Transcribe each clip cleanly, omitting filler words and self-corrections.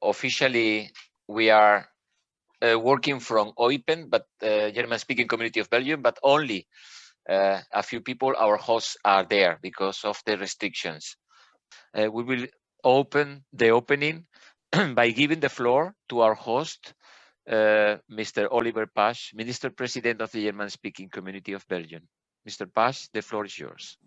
officially we are working from Open, but German-speaking community of Belgium, but only a few people, our hosts, are there because of the restrictions. We will open the opening by giving the floor to our host, Mr. Oliver Paasch, Minister President of the German-speaking community of Belgium. Mr. Paasch, the floor is yours.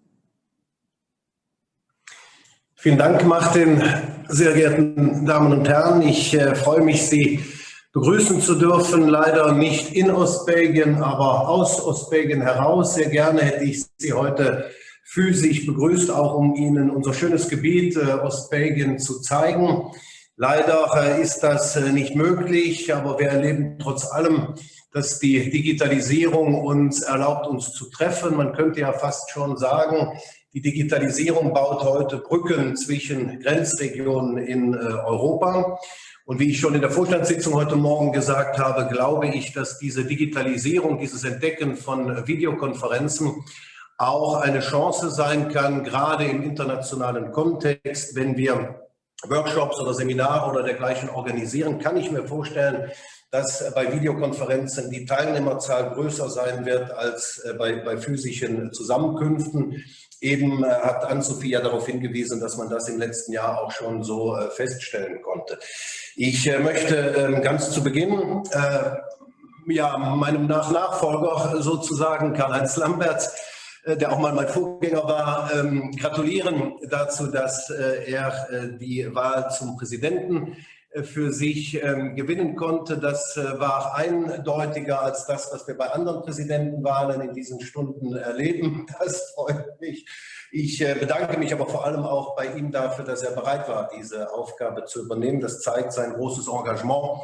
Vielen Dank, Martin. Sehr geehrten Damen und Herren, ich freue mich, Sie begrüßen zu dürfen. Leider nicht in Ostbelgien, aber aus Ostbelgien heraus. Sehr gerne hätte ich Sie heute physisch begrüßt, auch um Ihnen unser schönes Gebiet Ostbelgien zu zeigen. Leider ist das nicht möglich, aber wir erleben trotz allem, dass die Digitalisierung uns erlaubt, uns zu treffen. Man könnte ja fast schon sagen, die Digitalisierung baut heute Brücken zwischen Grenzregionen in Europa. Und wie ich schon in der Vorstandssitzung heute Morgen gesagt habe, glaube ich, dass diese Digitalisierung, dieses Entdecken von Videokonferenzen auch eine Chance sein kann, gerade im internationalen Kontext, wenn wir Workshops oder Seminare oder dergleichen organisieren, kann ich mir vorstellen, dass bei Videokonferenzen die Teilnehmerzahl größer sein wird als bei physischen Zusammenkünften. Eben hat Ann-Sophie ja darauf hingewiesen, dass man das im letzten Jahr auch schon so feststellen konnte. Ich möchte ganz zu Beginn meinem Nachfolger sozusagen, Karl-Heinz Lamberts, der auch mal mein Vorgänger war, gratulieren dazu, dass er die Wahl zum Präsidenten für sich gewinnen konnte. Das war eindeutiger als das, was wir bei anderen Präsidentenwahlen in diesen Stunden erleben. Das freut mich. Ich bedanke mich aber vor allem auch bei ihm dafür, dass er bereit war, diese Aufgabe zu übernehmen. Das zeigt sein großes Engagement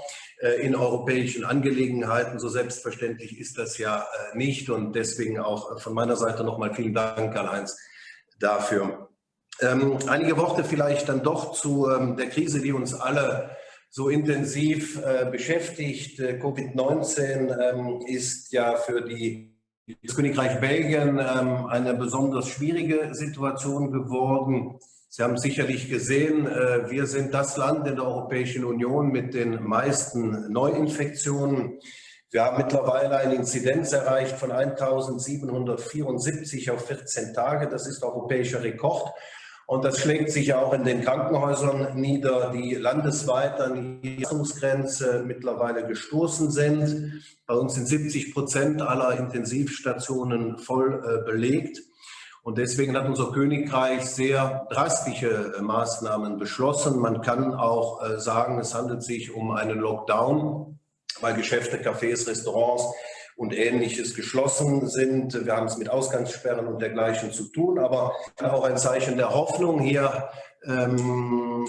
in europäischen Angelegenheiten. So selbstverständlich ist das ja nicht. Und deswegen auch von meiner Seite nochmal vielen Dank, Karl-Heinz, dafür. Einige Worte vielleicht dann doch zu der Krise, die uns alle so intensiv beschäftigt. Covid-19 ist ja für das Königreich Belgien eine besonders schwierige Situation geworden. Sie haben sicherlich gesehen, wir sind das Land in der Europäischen Union mit den meisten Neuinfektionen. Wir haben mittlerweile eine Inzidenz erreicht von 1774 auf 14 Tage. Das ist europäischer Rekord. Und das schlägt sich auch in den Krankenhäusern nieder, die landesweit an die Belastungsgrenze mittlerweile gestoßen sind. Bei uns sind 70% aller Intensivstationen voll belegt. Und deswegen hat unser Königreich sehr drastische Maßnahmen beschlossen. Man kann auch sagen, es handelt sich um einen Lockdown, weil Geschäfte, Cafés, Restaurants und Ähnliches geschlossen sind. Wir haben es mit Ausgangssperren und dergleichen zu tun, aber auch ein Zeichen der Hoffnung hier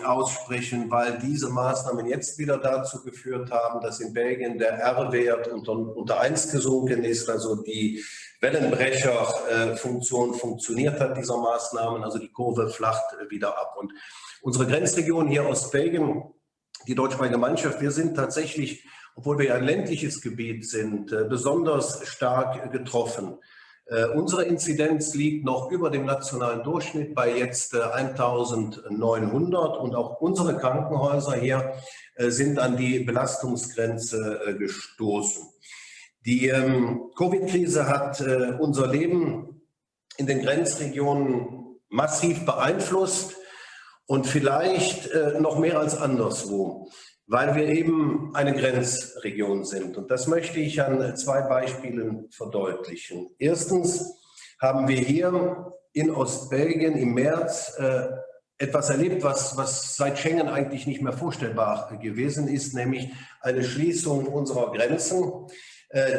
aussprechen, weil diese Maßnahmen jetzt wieder dazu geführt haben, dass in Belgien der R-Wert unter 1 gesunken ist, also die Wellenbrecherfunktion funktioniert hat dieser Maßnahmen, also die Kurve flacht wieder ab. Und unsere Grenzregion hier aus Belgien, die deutschsprachige Gemeinschaft, wir sind tatsächlich, obwohl wir ein ländliches Gebiet sind, besonders stark getroffen. Unsere Inzidenz liegt noch über dem nationalen Durchschnitt bei jetzt 1900 und auch unsere Krankenhäuser hier sind an die Belastungsgrenze gestoßen. Die Covid-Krise hat unser Leben in den Grenzregionen massiv beeinflusst und vielleicht noch mehr als anderswo, weil wir eben eine Grenzregion sind. Und das möchte ich an 2 Beispielen verdeutlichen. Erstens haben wir hier in Ostbelgien im März etwas erlebt, was seit Schengen eigentlich nicht mehr vorstellbar gewesen ist, nämlich eine Schließung unserer Grenzen.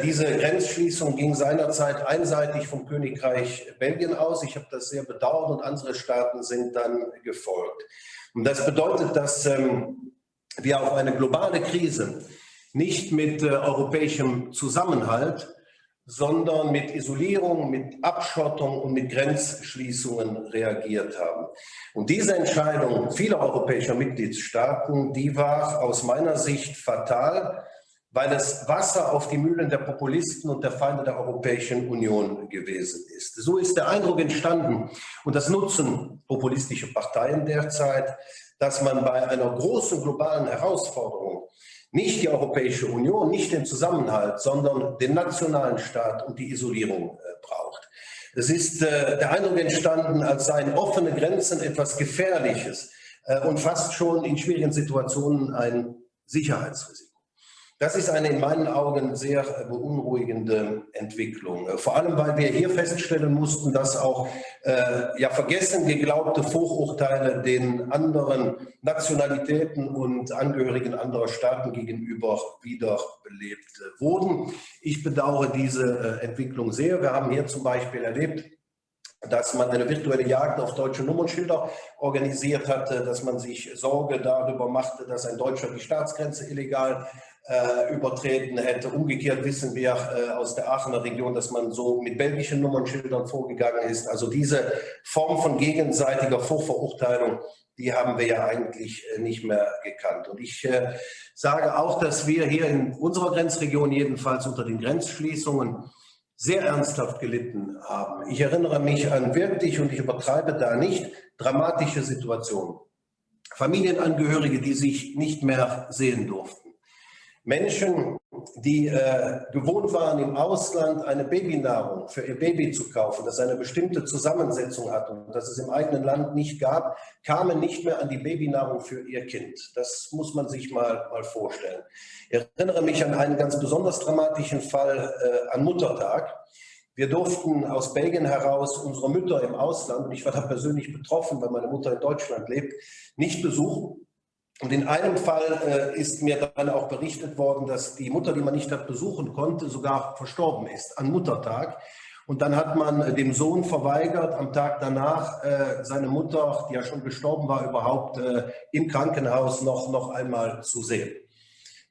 Diese Grenzschließung ging seinerzeit einseitig vom Königreich Belgien aus. Ich habe das sehr bedauert und andere Staaten sind dann gefolgt. Und das bedeutet, dass wir auf eine globale Krise nicht mit europäischem Zusammenhalt, sondern mit Isolierung, mit Abschottung und mit Grenzschließungen reagiert haben. Und diese Entscheidung vieler europäischer Mitgliedstaaten, die war aus meiner Sicht fatal, weil es Wasser auf die Mühlen der Populisten und der Feinde der Europäischen Union gewesen ist. So ist der Eindruck entstanden, und das nutzen populistische Parteien derzeit, dass man bei einer großen globalen Herausforderung nicht die Europäische Union, nicht den Zusammenhalt, sondern den nationalen Staat und die Isolierung braucht. Es ist der Eindruck entstanden, als seien offene Grenzen etwas Gefährliches und fast schon in schwierigen Situationen ein Sicherheitsrisiko. Das ist eine in meinen Augen sehr beunruhigende Entwicklung. Vor allem, weil wir hier feststellen mussten, dass auch vergessen geglaubte Vorurteile den anderen Nationalitäten und Angehörigen anderer Staaten gegenüber wiederbelebt wurden. Ich bedauere diese Entwicklung sehr. Wir haben hier zum Beispiel erlebt, dass man eine virtuelle Jagd auf deutsche Nummernschilder organisiert hatte, dass man sich Sorge darüber machte, dass ein Deutscher die Staatsgrenze illegal übertreten hätte. Umgekehrt wissen wir aus der Aachener Region, dass man so mit belgischen Nummernschildern vorgegangen ist. Also diese Form von gegenseitiger Vorverurteilung, die haben wir ja eigentlich nicht mehr gekannt. Und ich sage auch, dass wir hier in unserer Grenzregion jedenfalls unter den Grenzschließungen sehr ernsthaft gelitten haben. Ich erinnere mich an wirklich, und ich übertreibe da nicht, dramatische Situationen. Familienangehörige, die sich nicht mehr sehen durften. Menschen, die gewohnt waren, im Ausland eine Babynahrung für ihr Baby zu kaufen, das eine bestimmte Zusammensetzung hat und das es im eigenen Land nicht gab, kamen nicht mehr an die Babynahrung für ihr Kind. Das muss man sich mal vorstellen. Ich erinnere mich an einen ganz besonders dramatischen Fall an Muttertag. Wir durften aus Belgien heraus unsere Mütter im Ausland, und ich war da persönlich betroffen, weil meine Mutter in Deutschland lebt, nicht besuchen. Und in einem Fall ist mir dann auch berichtet worden, dass die Mutter, die man nicht hat besuchen konnte, sogar verstorben ist an Muttertag. Und dann hat man dem Sohn verweigert, am Tag danach seine Mutter, die ja schon gestorben war, überhaupt im Krankenhaus noch einmal zu sehen.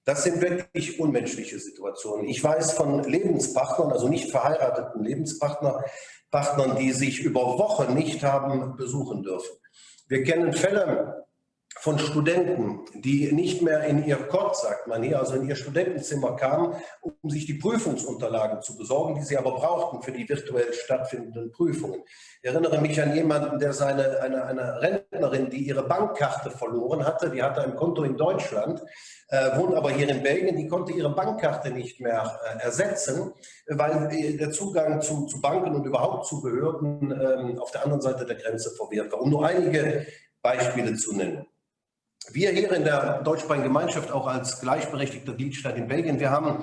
Das sind wirklich unmenschliche Situationen. Ich weiß von Lebenspartnern, also nicht verheirateten Lebenspartnern, die sich über Wochen nicht haben besuchen dürfen. Wir kennen Fälle von Studenten, die nicht mehr in ihr Kort, sagt man hier, also in ihr Studentenzimmer kamen, um sich die Prüfungsunterlagen zu besorgen, die sie aber brauchten für die virtuell stattfindenden Prüfungen. Ich erinnere mich an jemanden, der eine Rentnerin, die ihre Bankkarte verloren hatte, die hatte ein Konto in Deutschland, wohnt aber hier in Belgien, die konnte ihre Bankkarte nicht mehr ersetzen, weil der Zugang zu Banken und überhaupt zu Behörden auf der anderen Seite der Grenze verwehrt war. Um nur einige Beispiele zu nennen. Wir hier in der deutschsprachigen Gemeinschaft, auch als gleichberechtigter Gliedstaat in Belgien, wir haben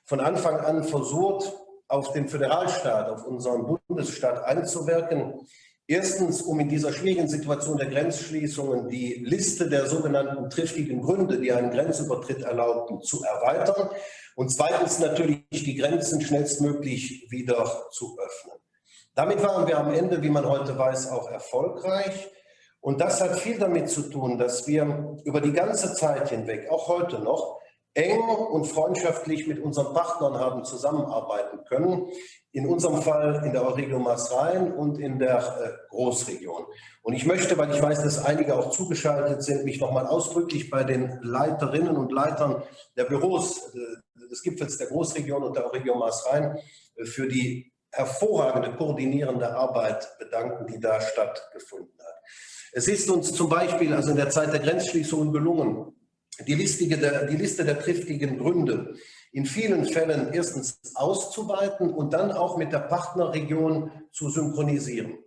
von Anfang an versucht, auf den Föderalstaat, auf unseren Bundesstaat einzuwirken. Erstens, um in dieser schwierigen Situation der Grenzschließungen die Liste der sogenannten triftigen Gründe, die einen Grenzübertritt erlaubten, zu erweitern. Und zweitens natürlich die Grenzen schnellstmöglich wieder zu öffnen. Damit waren wir am Ende, wie man heute weiß, auch erfolgreich. Und das hat viel damit zu tun, dass wir über die ganze Zeit hinweg, auch heute noch, eng und freundschaftlich mit unseren Partnern haben zusammenarbeiten können. In unserem Fall in der Regio Maas-Rhein und in der Großregion. Und ich möchte, weil ich weiß, dass einige auch zugeschaltet sind, mich nochmal ausdrücklich bei den Leiterinnen und Leitern der Büros des Gipfels der Großregion und der Regio Maas-Rhein für die hervorragende koordinierende Arbeit bedanken, die da stattgefunden hat. Es ist uns zum Beispiel also in der Zeit der Grenzschließungen gelungen, die Liste der triftigen Gründe in vielen Fällen erstens auszuweiten und dann auch mit der Partnerregion zu synchronisieren.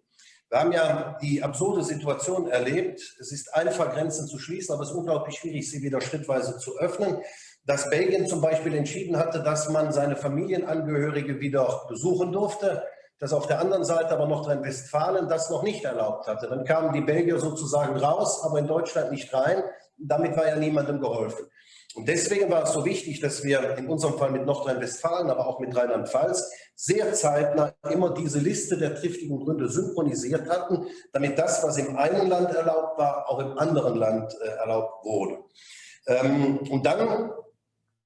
Wir haben ja die absurde Situation erlebt, es ist einfach, Grenzen zu schließen, aber es ist unglaublich schwierig, sie wieder schrittweise zu öffnen, dass Belgien zum Beispiel entschieden hatte, dass man seine Familienangehörige wieder besuchen durfte, dass auf der anderen Seite aber Nordrhein-Westfalen das noch nicht erlaubt hatte. Dann kamen die Belgier sozusagen raus, aber in Deutschland nicht rein. Damit war ja niemandem geholfen. Und deswegen war es so wichtig, dass wir in unserem Fall mit Nordrhein-Westfalen, aber auch mit Rheinland-Pfalz sehr zeitnah immer diese Liste der triftigen Gründe synchronisiert hatten, damit das, was im einen Land erlaubt war, auch im anderen Land erlaubt wurde. Und dann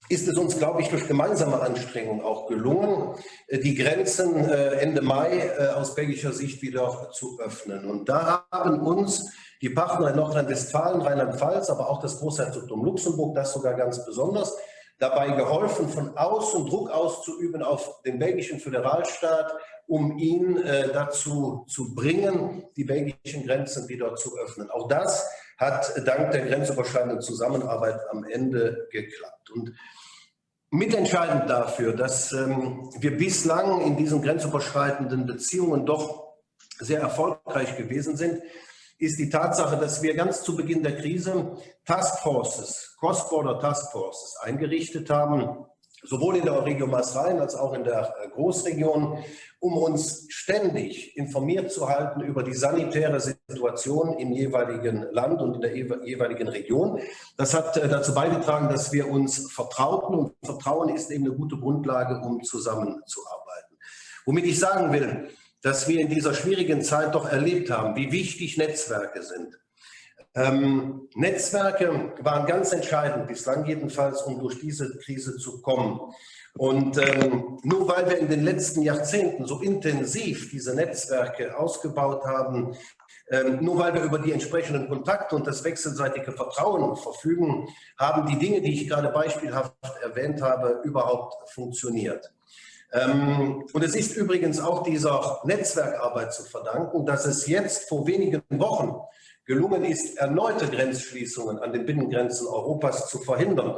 ist es uns, glaube ich, durch gemeinsame Anstrengungen auch gelungen, die Grenzen Ende Mai aus belgischer Sicht wieder zu öffnen. Und da haben uns die Partner in Nordrhein-Westfalen, Rheinland-Pfalz, aber auch das Großherzogtum Luxemburg, das sogar ganz besonders, dabei geholfen, von außen Druck auszuüben auf den belgischen Föderalstaat, um ihn dazu zu bringen, die belgischen Grenzen wieder zu öffnen. Auch das hat dank der grenzüberschreitenden Zusammenarbeit am Ende geklappt. Und mitentscheidend dafür, dass wir bislang in diesen grenzüberschreitenden Beziehungen doch sehr erfolgreich gewesen sind, ist die Tatsache, dass wir ganz zu Beginn der Krise Taskforces, Cross-Border Taskforces eingerichtet haben, sowohl in der Regio Maas-Rhein als auch in der Großregion, um uns ständig informiert zu halten über die sanitäre Situation im jeweiligen Land und in der jeweiligen Region. Das hat dazu beigetragen, dass wir uns vertrauten, und Vertrauen ist eben eine gute Grundlage, um zusammenzuarbeiten. Womit ich sagen will, dass wir in dieser schwierigen Zeit doch erlebt haben, wie wichtig Netzwerke sind. Netzwerke waren ganz entscheidend, bislang jedenfalls, um durch diese Krise zu kommen. Und nur weil wir in den letzten Jahrzehnten so intensiv diese Netzwerke ausgebaut haben, nur weil wir über die entsprechenden Kontakte und das wechselseitige Vertrauen verfügen, haben die Dinge, die ich gerade beispielhaft erwähnt habe, überhaupt funktioniert. Und es ist übrigens auch dieser Netzwerkarbeit zu verdanken, dass es jetzt vor wenigen Wochen gelungen ist, erneute Grenzschließungen an den Binnengrenzen Europas zu verhindern.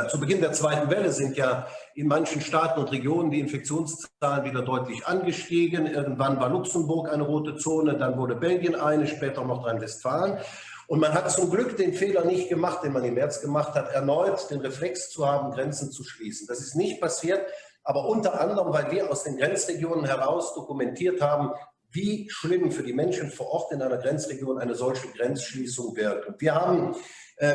Zu Beginn der zweiten Welle sind ja in manchen Staaten und Regionen die Infektionszahlen wieder deutlich angestiegen. Irgendwann war Luxemburg eine rote Zone, dann wurde Belgien eine, später Nordrhein-Westfalen. Und man hat zum Glück den Fehler nicht gemacht, den man im März gemacht hat, erneut den Reflex zu haben, Grenzen zu schließen. Das ist nicht passiert, aber unter anderem, weil wir aus den Grenzregionen heraus dokumentiert haben, wie schlimm für die Menschen vor Ort in einer Grenzregion eine solche Grenzschließung wird. Und wir haben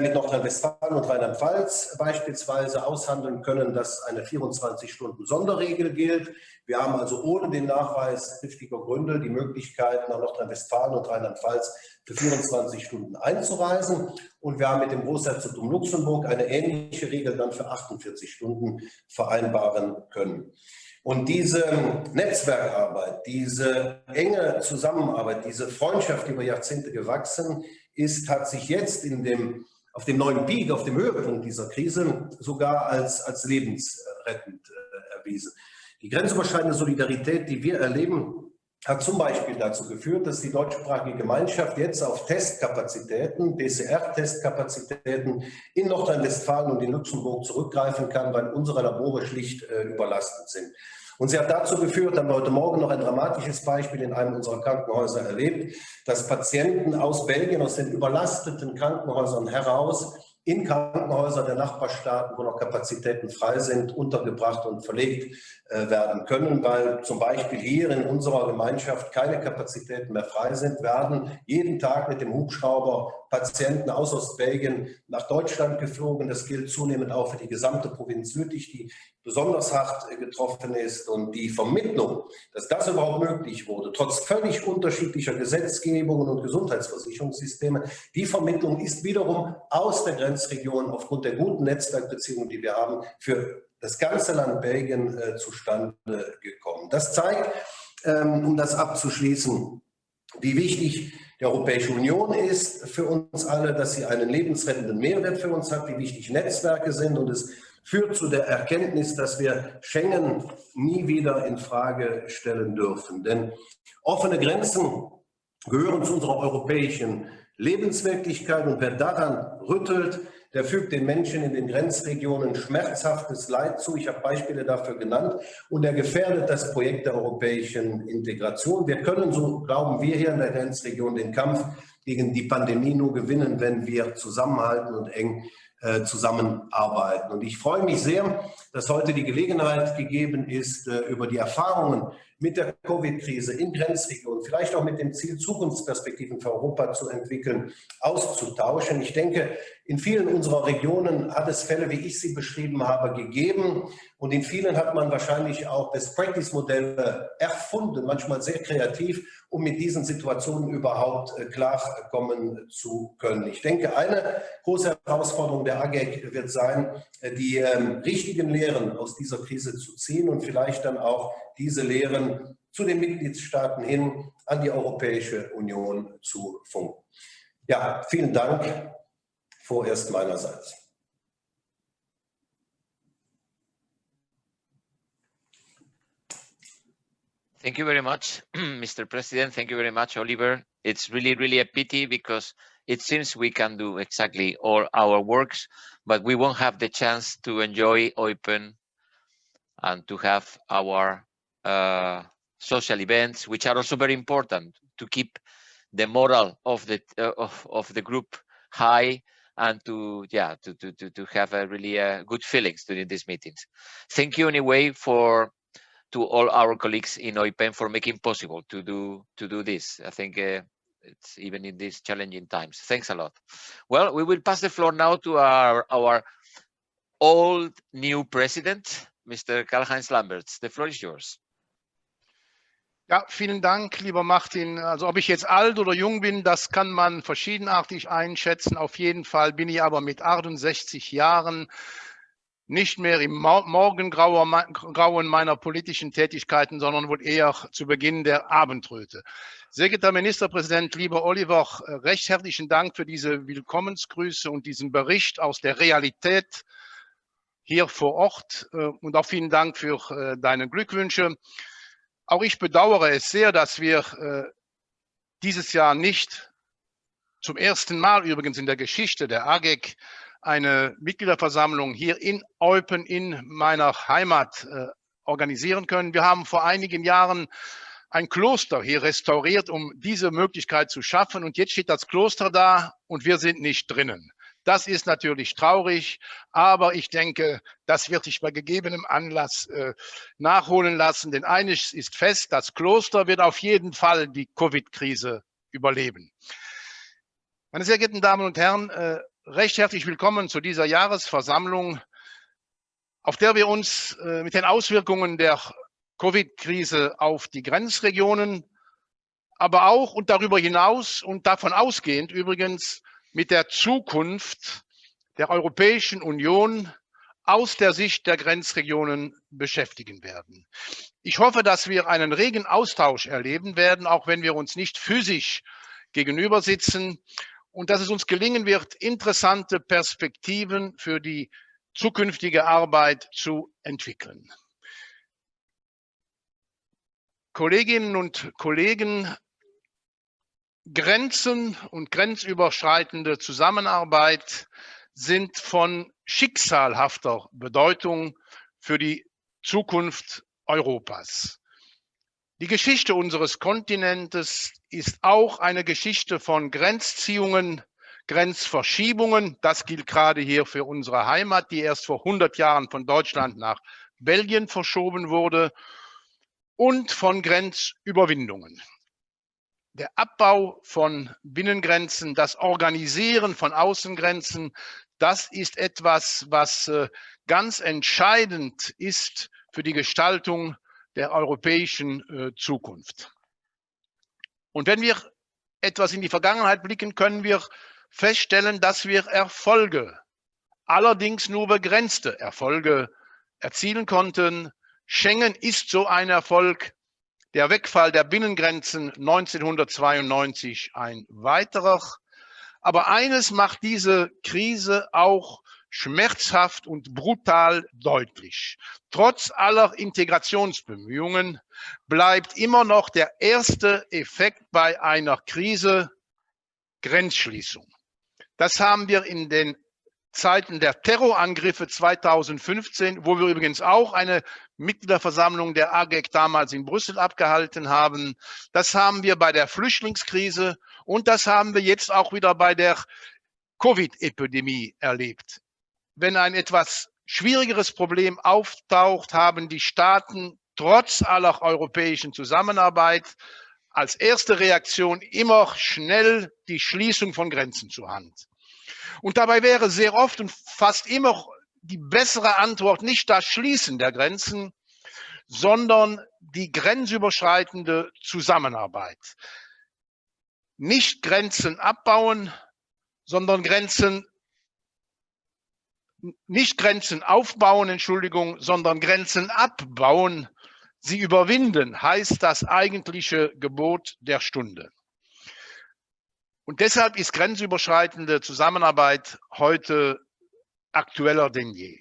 mit Nordrhein-Westfalen und Rheinland-Pfalz beispielsweise aushandeln können, dass eine 24-Stunden-Sonderregel gilt. Wir haben also ohne den Nachweis triftiger Gründe die Möglichkeit, nach Nordrhein-Westfalen und Rheinland-Pfalz für 24 Stunden einzureisen. Und wir haben mit dem Großherzogtum Luxemburg eine ähnliche Regel dann für 48 Stunden vereinbaren können. Und diese Netzwerkarbeit, diese enge Zusammenarbeit, diese Freundschaft, die über Jahrzehnte gewachsen ist, hat sich jetzt auf dem neuen Peak, auf dem Höhepunkt dieser Krise sogar als lebensrettend erwiesen. Die grenzüberschreitende Solidarität, die wir erleben, hat zum Beispiel dazu geführt, dass die deutschsprachige Gemeinschaft jetzt auf Testkapazitäten, PCR-Testkapazitäten in Nordrhein-Westfalen und in Luxemburg zurückgreifen kann, weil unsere Labore schlicht überlastet sind. Und sie hat dazu geführt, haben wir heute Morgen noch ein dramatisches Beispiel in einem unserer Krankenhäuser erlebt, dass Patienten aus Belgien, aus den überlasteten Krankenhäusern heraus, in Krankenhäuser der Nachbarstaaten, wo noch Kapazitäten frei sind, untergebracht und verlegt werden können, weil zum Beispiel hier in unserer Gemeinschaft keine Kapazitäten mehr frei sind, werden jeden Tag mit dem Hubschrauber Patienten aus Ostbelgien nach Deutschland geflogen. Das gilt zunehmend auch für die gesamte Provinz Lüttich, die besonders hart getroffen ist. Und die Vermittlung, dass das überhaupt möglich wurde, trotz völlig unterschiedlicher Gesetzgebungen und Gesundheitsversicherungssysteme, die Vermittlung ist wiederum aus der Grenzregion aufgrund der guten Netzwerkbeziehungen, die wir haben, für das ganze Land Belgien zustande gekommen. Das zeigt, um das abzuschließen, wie wichtig die Europäische Union ist für uns alle, dass sie einen lebensrettenden Mehrwert für uns hat, wie wichtig Netzwerke sind, und es führt zu der Erkenntnis, dass wir Schengen nie wieder in Frage stellen dürfen. Denn offene Grenzen gehören zu unserer europäischen Lebenswirklichkeit, und wer daran rüttelt, der fügt den Menschen in den Grenzregionen schmerzhaftes Leid zu. Ich habe Beispiele dafür genannt, und er gefährdet das Projekt der europäischen Integration. Wir können, so glauben wir hier in der Grenzregion, den Kampf gegen die Pandemie nur gewinnen, wenn wir zusammenhalten und eng zusammenarbeiten. Und ich freue mich sehr, dass heute die Gelegenheit gegeben ist, über die Erfahrungen mit der Covid-Krise in Grenzregionen, vielleicht auch mit dem Ziel, Zukunftsperspektiven für Europa zu entwickeln, auszutauschen. Ich denke, in vielen unserer Regionen hat es Fälle, wie ich sie beschrieben habe, gegeben. Und in vielen hat man wahrscheinlich auch Best-Practice-Modelle erfunden, manchmal sehr kreativ, um mit diesen Situationen überhaupt klarkommen zu können. Ich denke, eine große Herausforderung der AGEC wird sein, die richtigen Lehren aus dieser Krise zu ziehen und vielleicht dann auch diese Lehren zu den Mitgliedstaaten hin an die Europäische Union zu funken. Ja, vielen Dank vorerst meinerseits. Thank you very much, Mr. President. Thank you very much, Oliver. It's really, really a pity because it seems we can do exactly all our works, but we won't have the chance to enjoy open and to have our social events, which are also very important to keep the moral of the group high and to have a really good feelings during these meetings. Thank you anyway to all our colleagues in OIPEN for making possible to do this. I think it's even in these challenging times. Thanks a lot. Well, we will pass the floor now to our old new president, Mr. Karl-Heinz Lamberts. The floor is yours. Ja, vielen Dank, lieber Martin. Also ob ich jetzt alt oder jung bin, das kann man verschiedenartig einschätzen. Auf jeden Fall bin ich aber mit 68 Jahren nicht mehr im Morgengrauen meiner politischen Tätigkeiten, sondern wohl eher zu Beginn der Abendröte. Sehr geehrter Ministerpräsident, lieber Oliver, recht herzlichen Dank für diese Willkommensgrüße und diesen Bericht aus der Realität hier vor Ort und auch vielen Dank für deine Glückwünsche. Auch ich bedauere es sehr, dass wir dieses Jahr nicht zum ersten Mal übrigens in der Geschichte der AGEC eine Mitgliederversammlung hier in Eupen in meiner Heimat organisieren können. Wir haben vor einigen Jahren ein Kloster hier restauriert, um diese Möglichkeit zu schaffen. Und jetzt steht das Kloster da und wir sind nicht drinnen. Das ist natürlich traurig, aber ich denke, das wird sich bei gegebenem Anlass nachholen lassen. Denn eines ist fest, das Kloster wird auf jeden Fall die Covid-Krise überleben. Meine sehr geehrten Damen und Herren, recht herzlich willkommen zu dieser Jahresversammlung, auf der wir uns mit den Auswirkungen der Covid-Krise auf die Grenzregionen, aber auch und darüber hinaus und davon ausgehend übrigens mit der Zukunft der Europäischen Union aus der Sicht der Grenzregionen beschäftigen werden. Ich hoffe, dass wir einen regen Austausch erleben werden, auch wenn wir uns nicht physisch gegenüber sitzen, und dass es uns gelingen wird, interessante Perspektiven für die zukünftige Arbeit zu entwickeln. Kolleginnen und Kollegen, Grenzen und grenzüberschreitende Zusammenarbeit sind von schicksalhafter Bedeutung für die Zukunft Europas. Die Geschichte unseres Kontinentes ist auch eine Geschichte von Grenzziehungen, Grenzverschiebungen. Das gilt gerade hier für unsere Heimat, die erst vor 100 Jahren von Deutschland nach Belgien verschoben wurde, und von Grenzüberwindungen. Der Abbau von Binnengrenzen, das Organisieren von Außengrenzen, das ist etwas, was ganz entscheidend ist für die Gestaltung der europäischen Zukunft. Und wenn wir etwas in die Vergangenheit blicken, können wir feststellen, dass wir Erfolge, allerdings nur begrenzte Erfolge, erzielen konnten. Schengen ist so ein Erfolg, der Wegfall der Binnengrenzen 1992 ein weiterer. Aber eines macht diese Krise auch schmerzhaft und brutal deutlich. Trotz aller Integrationsbemühungen bleibt immer noch der erste Effekt bei einer Krise Grenzschließung. Das haben wir in den Zeiten der Terrorangriffe 2015, wo wir übrigens auch eine Mitgliederversammlung der AGEC damals in Brüssel abgehalten haben. Das haben wir bei der Flüchtlingskrise und das haben wir jetzt auch wieder bei der Covid-Epidemie erlebt. Wenn ein etwas schwierigeres Problem auftaucht, haben die Staaten trotz aller europäischen Zusammenarbeit als erste Reaktion immer schnell die Schließung von Grenzen zur Hand. Und dabei wäre sehr oft und fast immer die bessere Antwort nicht das Schließen der Grenzen, sondern die grenzüberschreitende Zusammenarbeit. Nicht Grenzen abbauen, sondern nicht Grenzen aufbauen, sondern Grenzen abbauen. Sie überwinden, heißt das eigentliche Gebot der Stunde. Und deshalb ist grenzüberschreitende Zusammenarbeit heute aktueller denn je.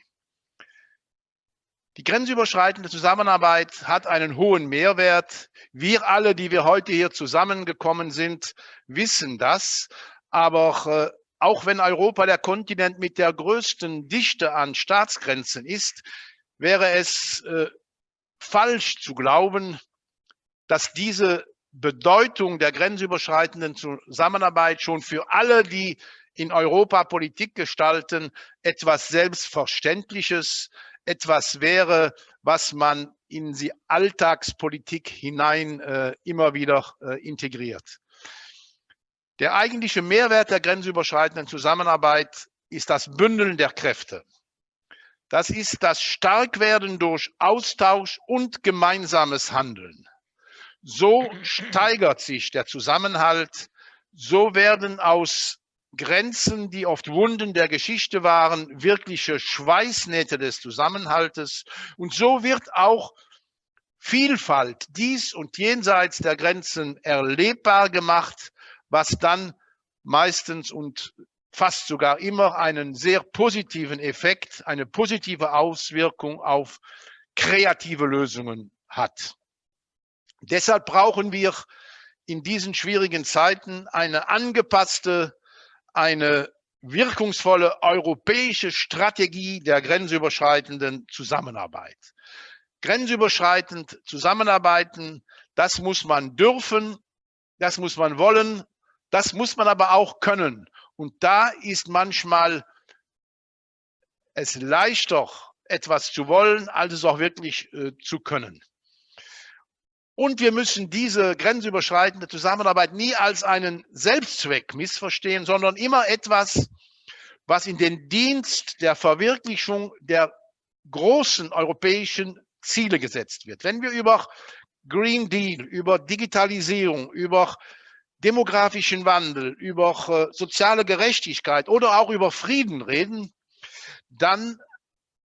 Die grenzüberschreitende Zusammenarbeit hat einen hohen Mehrwert. Wir alle, die wir heute hier zusammengekommen sind, wissen das. Aber auch wenn Europa der Kontinent mit der größten Dichte an Staatsgrenzen ist, wäre es falsch zu glauben, dass diese Bedeutung der grenzüberschreitenden Zusammenarbeit schon für alle, die in Europa Politik gestalten, etwas Selbstverständliches, etwas wäre, was man in die Alltagspolitik hinein immer wieder integriert. Der eigentliche Mehrwert der grenzüberschreitenden Zusammenarbeit ist das Bündeln der Kräfte. Das ist das Starkwerden durch Austausch und gemeinsames Handeln. So steigert sich der Zusammenhalt, so werden aus Grenzen, die oft Wunden der Geschichte waren, wirkliche Schweißnähte des Zusammenhaltes. Und so wird auch Vielfalt dies und jenseits der Grenzen erlebbar gemacht, was dann meistens und fast sogar immer einen sehr positiven Effekt, eine positive Auswirkung auf kreative Lösungen hat. Deshalb brauchen wir in diesen schwierigen Zeiten eine angepasste, eine wirkungsvolle europäische Strategie der grenzüberschreitenden Zusammenarbeit. Grenzüberschreitend zusammenarbeiten, das muss man dürfen, das muss man wollen, das muss man aber auch können. Und da ist manchmal es leichter, etwas zu wollen, als es auch wirklich zu können. Und wir müssen diese grenzüberschreitende Zusammenarbeit nie als einen Selbstzweck missverstehen, sondern immer etwas, was in den Dienst der Verwirklichung der großen europäischen Ziele gesetzt wird. Wenn wir über Green Deal, über Digitalisierung, über demografischen Wandel, über soziale Gerechtigkeit oder auch über Frieden reden, dann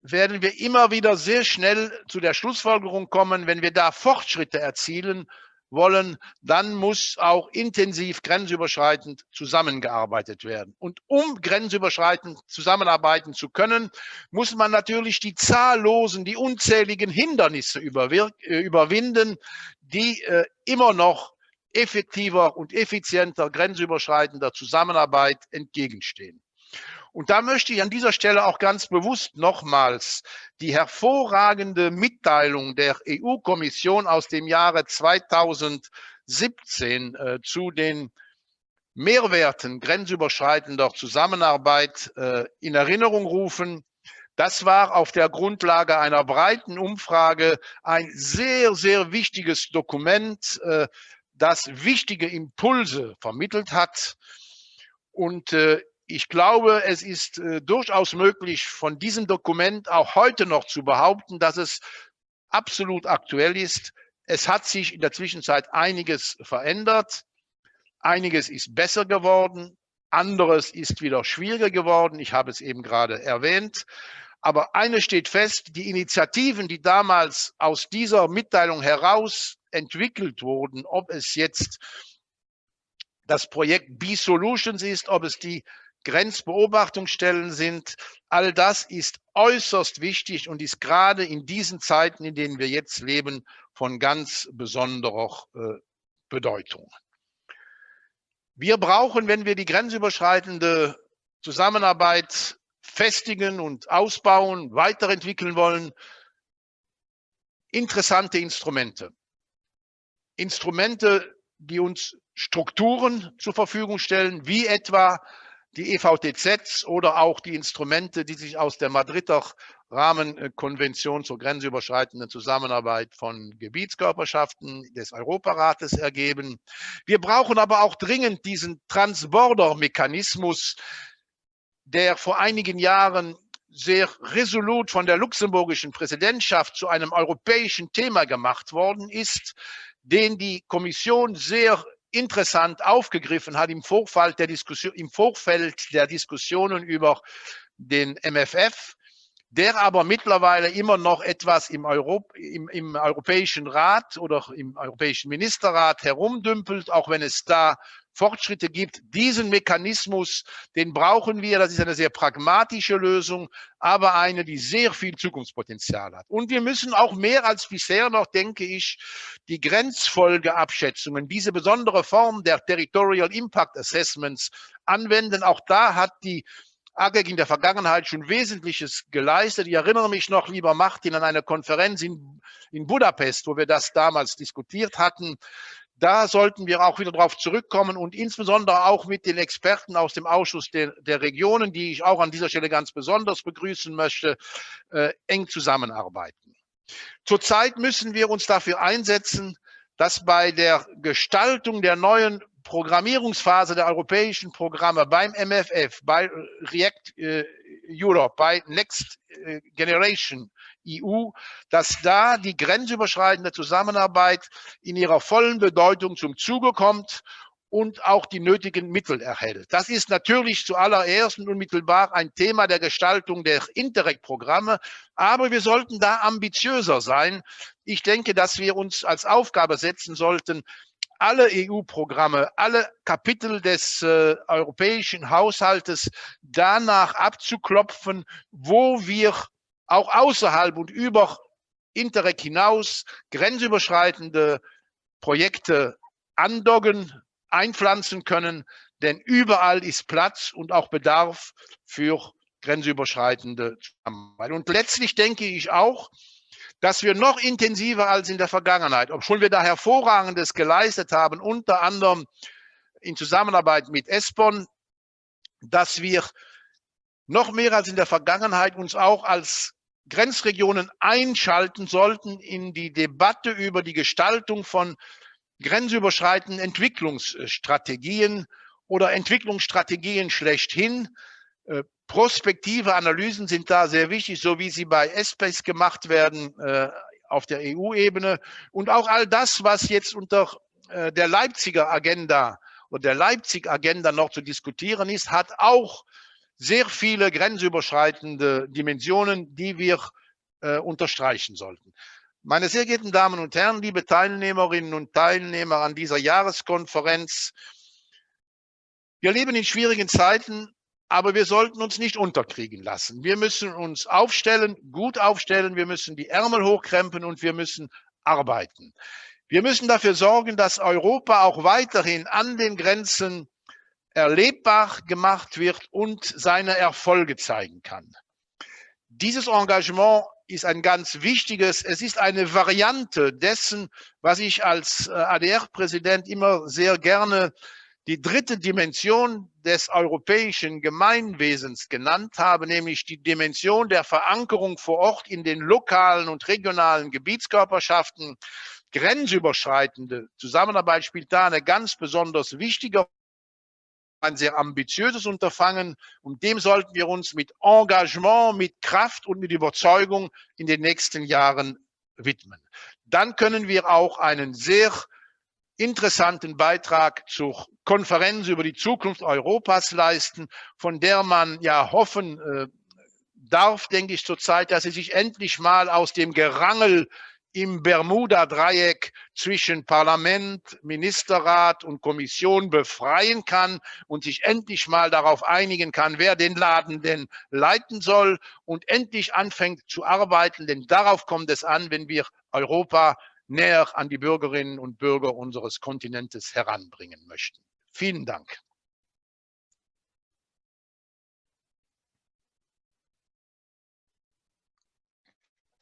werden wir immer wieder sehr schnell zu der Schlussfolgerung kommen, wenn wir da Fortschritte erzielen wollen, dann muss auch intensiv grenzüberschreitend zusammengearbeitet werden. Und um grenzüberschreitend zusammenarbeiten zu können, muss man natürlich die zahllosen, die unzähligen Hindernisse überwinden, die immer noch effektiver und effizienter grenzüberschreitender Zusammenarbeit entgegenstehen. Und da möchte ich an dieser Stelle auch ganz bewusst nochmals die hervorragende Mitteilung der EU-Kommission aus dem Jahre 2017 zu den Mehrwerten grenzüberschreitender Zusammenarbeit in Erinnerung rufen. Das war auf der Grundlage einer breiten Umfrage ein sehr, sehr wichtiges Dokument, das wichtige Impulse vermittelt hat. Und ich glaube, es ist durchaus möglich, von diesem Dokument auch heute noch zu behaupten, dass es absolut aktuell ist. Es hat sich in der Zwischenzeit einiges verändert. Einiges ist besser geworden. Anderes ist wieder schwieriger geworden. Ich habe es eben gerade erwähnt. Aber eines steht fest, die Initiativen, die damals aus dieser Mitteilung heraus entwickelt wurden, ob es jetzt das Projekt B-Solutions ist, ob es die Grenzbeobachtungsstellen sind, all das ist äußerst wichtig und ist gerade in diesen Zeiten, in denen wir jetzt leben, von ganz besonderer Bedeutung. Wir brauchen, wenn wir die grenzüberschreitende Zusammenarbeit festigen und ausbauen, weiterentwickeln wollen, interessante Instrumente. Instrumente, die uns Strukturen zur Verfügung stellen, wie etwa die EVTZs oder auch die Instrumente, die sich aus der Madrider Rahmenkonvention zur grenzüberschreitenden Zusammenarbeit von Gebietskörperschaften des Europarates ergeben. Wir brauchen aber auch dringend diesen Transborder-Mechanismus, der vor einigen Jahren sehr resolut von der luxemburgischen Präsidentschaft zu einem europäischen Thema gemacht worden ist, den die Kommission sehr interessant aufgegriffen hat im Vorfeld der Diskussionen über den MFF, der aber mittlerweile immer noch etwas im Europäischen Rat oder im Europäischen Ministerrat herumdümpelt, auch wenn es da Fortschritte gibt. Diesen Mechanismus, den brauchen wir. Das ist eine sehr pragmatische Lösung, aber eine, die sehr viel Zukunftspotenzial hat. Und wir müssen auch mehr als bisher noch, denke ich, die Grenzfolgeabschätzungen, diese besondere Form der Territorial Impact Assessments anwenden. Auch da hat die AGEG in der Vergangenheit schon Wesentliches geleistet. Ich erinnere mich noch, lieber Martin, an eine Konferenz in Budapest, wo wir das damals diskutiert hatten. Da sollten wir auch wieder darauf zurückkommen und insbesondere auch mit den Experten aus dem Ausschuss der Regionen, die ich auch an dieser Stelle ganz besonders begrüßen möchte, eng zusammenarbeiten. Zurzeit müssen wir uns dafür einsetzen, dass bei der Gestaltung der neuen Programmierungsphase der europäischen Programme beim MFF, bei React Europe, bei Next Generation EU, dass da die grenzüberschreitende Zusammenarbeit in ihrer vollen Bedeutung zum Zuge kommt und auch die nötigen Mittel erhält. Das ist natürlich zuallererst und unmittelbar ein Thema der Gestaltung der Interreg-Programme, aber wir sollten da ambitiöser sein. Ich denke, dass wir uns als Aufgabe setzen sollten, alle EU-Programme, alle Kapitel des europäischen Haushaltes danach abzuklopfen, wo wir auch außerhalb und über Interreg hinaus grenzüberschreitende Projekte andocken, einpflanzen können, denn überall ist Platz und auch Bedarf für grenzüberschreitende Zusammenarbeit. Und letztlich denke ich auch, dass wir noch intensiver als in der Vergangenheit, obwohl wir da Hervorragendes geleistet haben, unter anderem in Zusammenarbeit mit ESPON, dass wir noch mehr als in der Vergangenheit uns auch als Grenzregionen einschalten sollten in die Debatte über die Gestaltung von grenzüberschreitenden Entwicklungsstrategien oder Entwicklungsstrategien schlechthin. Prospektive Analysen sind da sehr wichtig, so wie sie bei ESPES gemacht werden auf der EU-Ebene. Und auch all das, was jetzt unter der Leipziger Agenda oder der Leipzig-Agenda noch zu diskutieren ist, hat auch sehr viele grenzüberschreitende Dimensionen, die wir unterstreichen sollten. Meine sehr geehrten Damen und Herren, liebe Teilnehmerinnen und Teilnehmer an dieser Jahreskonferenz, wir leben in schwierigen Zeiten, aber wir sollten uns nicht unterkriegen lassen. Wir müssen uns aufstellen, gut aufstellen, wir müssen die Ärmel hochkrempeln und wir müssen arbeiten. Wir müssen dafür sorgen, dass Europa auch weiterhin an den Grenzen erlebbar gemacht wird und seine Erfolge zeigen kann. Dieses Engagement ist ein ganz wichtiges. Es ist eine Variante dessen, was ich als ADR-Präsident immer sehr gerne die dritte Dimension des europäischen Gemeinwesens genannt habe, nämlich die Dimension der Verankerung vor Ort in den lokalen und regionalen Gebietskörperschaften. Grenzüberschreitende Zusammenarbeit spielt da eine ganz besonders wichtige Rolle. Ein sehr ambitiöses Unterfangen und dem sollten wir uns mit Engagement, mit Kraft und mit Überzeugung in den nächsten Jahren widmen. Dann können wir auch einen sehr interessanten Beitrag zur Konferenz über die Zukunft Europas leisten, von der man ja hoffen darf, denke ich zurzeit, dass sie sich endlich mal aus dem Gerangel im Bermuda-Dreieck zwischen Parlament, Ministerrat und Kommission befreien kann und sich endlich mal darauf einigen kann, wer den Laden denn leiten soll und endlich anfängt zu arbeiten, denn darauf kommt es an, wenn wir Europa näher an die Bürgerinnen und Bürger unseres Kontinentes heranbringen möchten. Vielen Dank.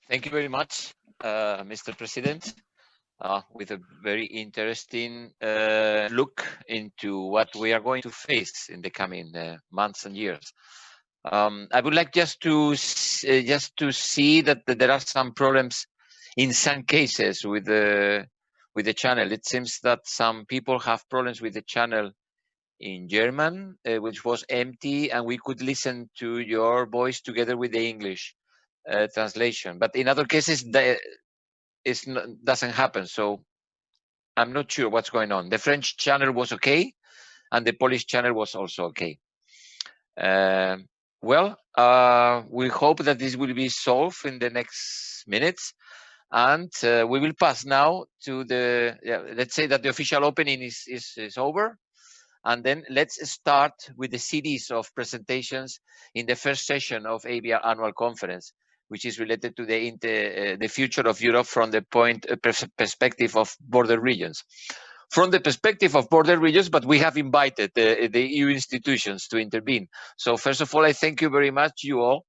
Thank you very much, Mr. President, with a very interesting look into what we are going to face in the coming months and years. I would like just to see that there are some problems in some cases with the channel. It seems that some people have problems with the channel in German, which was empty, and we could listen to your voice together with the English translation. But in other cases, doesn't happen. So I'm not sure what's going on. The French channel was okay, and the Polish channel was also okay. Well, we hope that this will be solved in the next minutes. And we will pass now to the, let's say that the official opening is over. And then let's start with the series of presentations in the first session of AEBR Annual Conference, which is related to the future of Europe from the perspective of border regions. From the perspective of border regions, but we have invited the EU institutions to intervene. So first of all, I thank you very much, you all,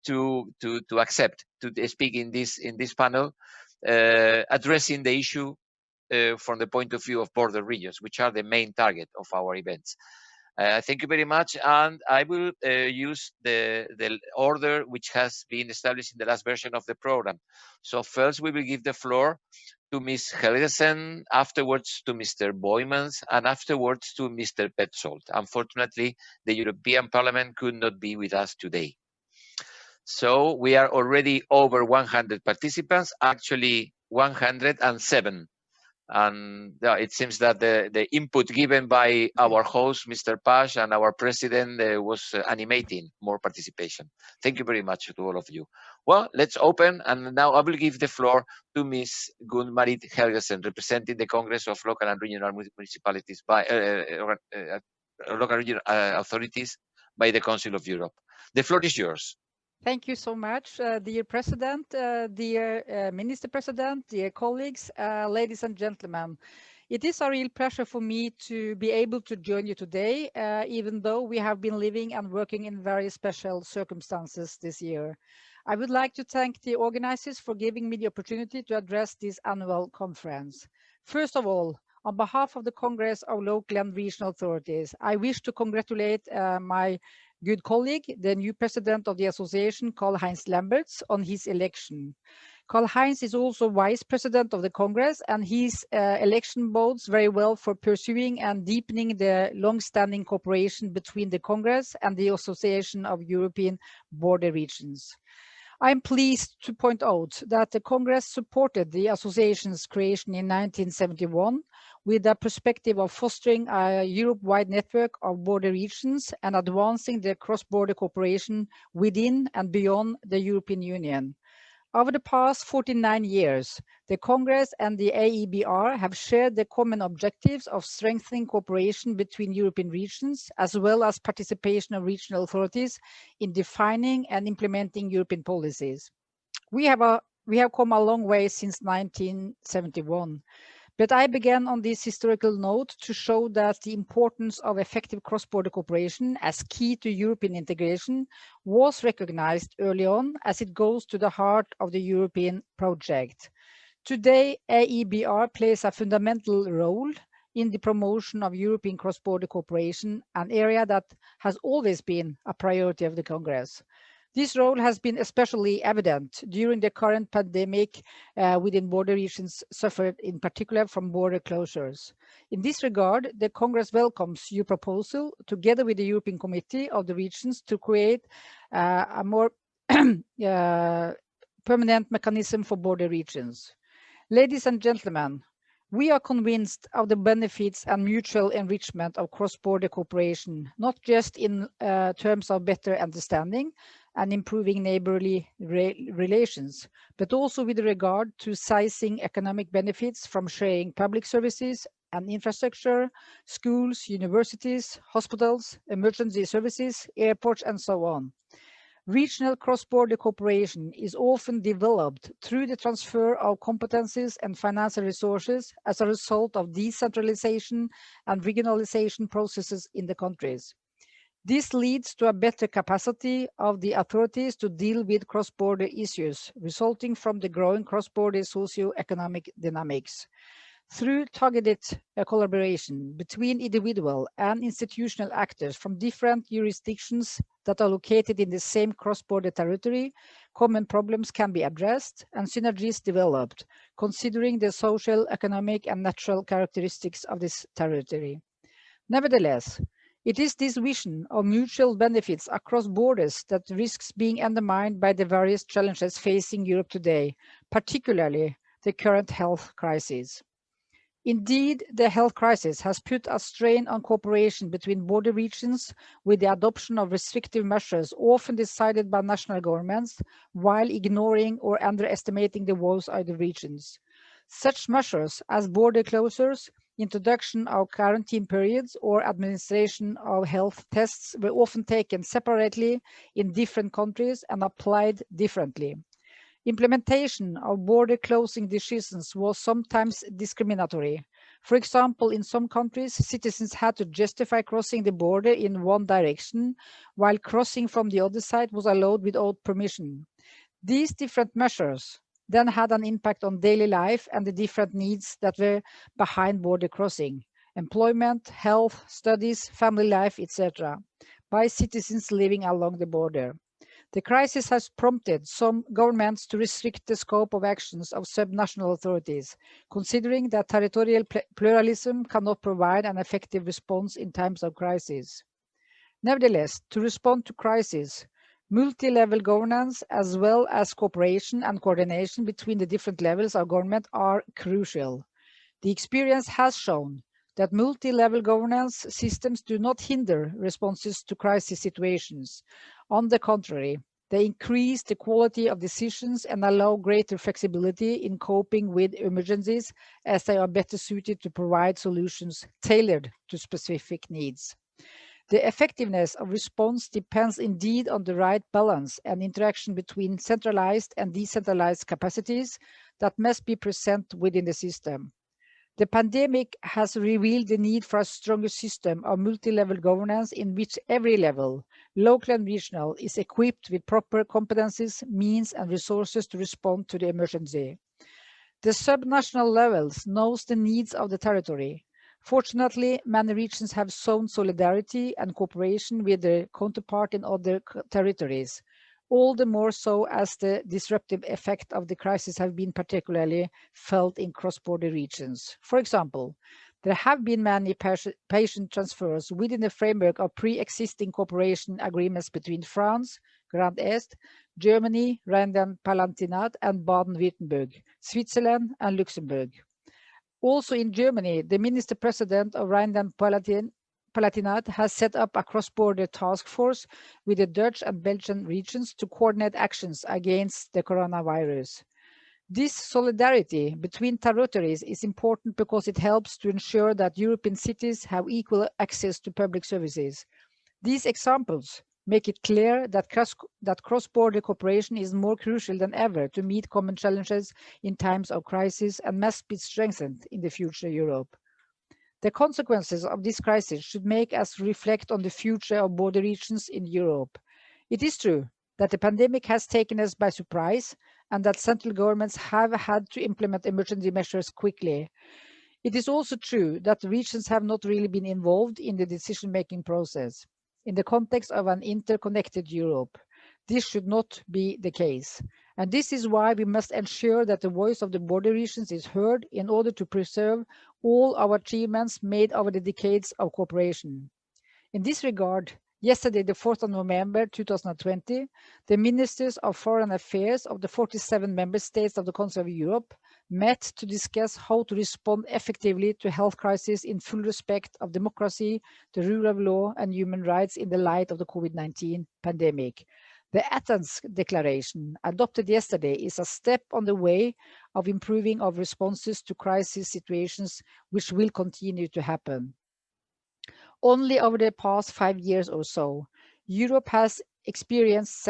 to accept to speak in this panel, addressing the issue from the point of view of border regions, which are the main target of our events. Thank you very much, and I will use the order which has been established in the last version of the program. So first we will give the floor to Ms. Helgesen, afterwards to Mr. Boijmans, and afterwards to Mr. Petzold. Unfortunately, the European Parliament could not be with us today. So we are already over 100 participants, actually 107. And it seems that the input given by our host, Mr. Paasch, and our president was animating more participation. Thank you very much to all of you. Well, let's open, and now I will give the floor to Ms. Gunn Marit Helgesen, representing the Congress of Local and Regional Municipalities by local regional authorities by the Council of Europe. The floor is yours. Thank you so much, dear President, dear Minister President, dear colleagues, ladies and gentlemen. It is a real pleasure for me to be able to join you today, even though we have been living and working in very special circumstances this year. I would like to thank the organizers for giving me the opportunity to address this annual conference. First of all, on behalf of the Congress of Local and Regional Authorities, I wish to congratulate my good colleague, the new president of the association, Karl-Heinz Lamberts, on his election. Karl-Heinz is also vice president of the Congress, and his election bodes very well for pursuing and deepening the long-standing cooperation between the Congress and the Association of European Border Regions. I'm pleased to point out that the Congress supported the association's creation in 1971 with the perspective of fostering a Europe-wide network of border regions and advancing the cross-border cooperation within and beyond the European Union. Over the past 49 years, the Congress and the AEBR have shared the common objectives of strengthening cooperation between European regions, as well as participation of regional authorities in defining and implementing European policies. We have come a long way since 1971. But I began on this historical note to show that the importance of effective cross-border cooperation as key to European integration was recognized early on, as it goes to the heart of the European project. Today, AEBR plays a fundamental role in the promotion of European cross-border cooperation, an area that has always been a priority of the Congress. This role has been especially evident during the current pandemic within border regions suffered in particular from border closures. In this regard, the Congress welcomes your proposal together with the European Committee of the Regions to create a more permanent mechanism for border regions. Ladies and gentlemen, we are convinced of the benefits and mutual enrichment of cross-border cooperation, not just in terms of better understanding and improving neighborly relations, but also with regard to seizing economic benefits from sharing public services and infrastructure, schools, universities, hospitals, emergency services, airports, and so on. Regional cross-border cooperation is often developed through the transfer of competencies and financial resources as a result of decentralization and regionalization processes in the countries. This leads to a better capacity of the authorities to deal with cross-border issues resulting from the growing cross-border socio-economic dynamics. Through targeted collaboration between individual and institutional actors from different jurisdictions that are located in the same cross-border territory, common problems can be addressed and synergies developed, considering the social, economic, and natural characteristics of this territory. Nevertheless, it is this vision of mutual benefits across borders that risks being undermined by the various challenges facing Europe today, particularly the current health crisis. Indeed, the health crisis has put a strain on cooperation between border regions with the adoption of restrictive measures often decided by national governments while ignoring or underestimating the woes of the regions. Such measures as border closures Introduction of quarantine periods or administration of health tests were often taken separately in different countries and applied differently. Implementation of border closing decisions was sometimes discriminatory. For example, in some countries, citizens had to justify crossing the border in one direction, while crossing from the other side was allowed without permission. These different measures then had an impact on daily life and the different needs that were behind border crossing: employment, health, studies, family life, etc., by citizens living along the border. The crisis has prompted some governments to restrict the scope of actions of subnational authorities, considering that territorial pluralism cannot provide an effective response in times of crisis. Nevertheless, to respond to crisis, multi-level governance as well as cooperation and coordination between the different levels of government are crucial. The experience has shown that multi-level governance systems do not hinder responses to crisis situations. On the contrary, they increase the quality of decisions and allow greater flexibility in coping with emergencies, as they are better suited to provide solutions tailored to specific needs. The effectiveness of response depends indeed on the right balance and interaction between centralized and decentralized capacities that must be present within the system. The pandemic has revealed the need for a stronger system of multi-level governance in which every level, local and regional, is equipped with proper competencies, means, and resources to respond to the emergency. The subnational levels knows the needs of the territory. Fortunately, many regions have shown solidarity and cooperation with their counterpart in other territories, all the more so as the disruptive effect of the crisis have been particularly felt in cross-border regions. For example, there have been many patient transfers within the framework of pre-existing cooperation agreements between France, Grand Est, Germany, Rhineland-Palatinate, and Baden-Württemberg, Switzerland, and Luxembourg. Also in Germany, the Minister-President of Rhineland-Palatinate has set up a cross-border task force with the Dutch and Belgian regions to coordinate actions against the coronavirus. This solidarity between territories is important because it helps to ensure that European cities have equal access to public services. These examples make it clear that cross-border cooperation is more crucial than ever to meet common challenges in times of crisis and must be strengthened in the future Europe. The consequences of this crisis should make us reflect on the future of border regions in Europe. It is true that the pandemic has taken us by surprise and that central governments have had to implement emergency measures quickly. It is also true that the regions have not really been involved in the decision-making process. In the context of an interconnected Europe, this should not be the case. And this is why we must ensure that the voice of the border regions is heard in order to preserve all our achievements made over the decades of cooperation. In this regard, yesterday, the 4th of November 2020, the Ministers of Foreign Affairs of the 47 member states of the Council of Europe met to discuss how to respond effectively to health crisis in full respect of democracy, the rule of law, and human rights in the light of the COVID-19 pandemic. The Athens Declaration, adopted yesterday, is a step on the way of improving our responses to crisis situations, which will continue to happen. Only over the past 5 years or so, Europe has experienced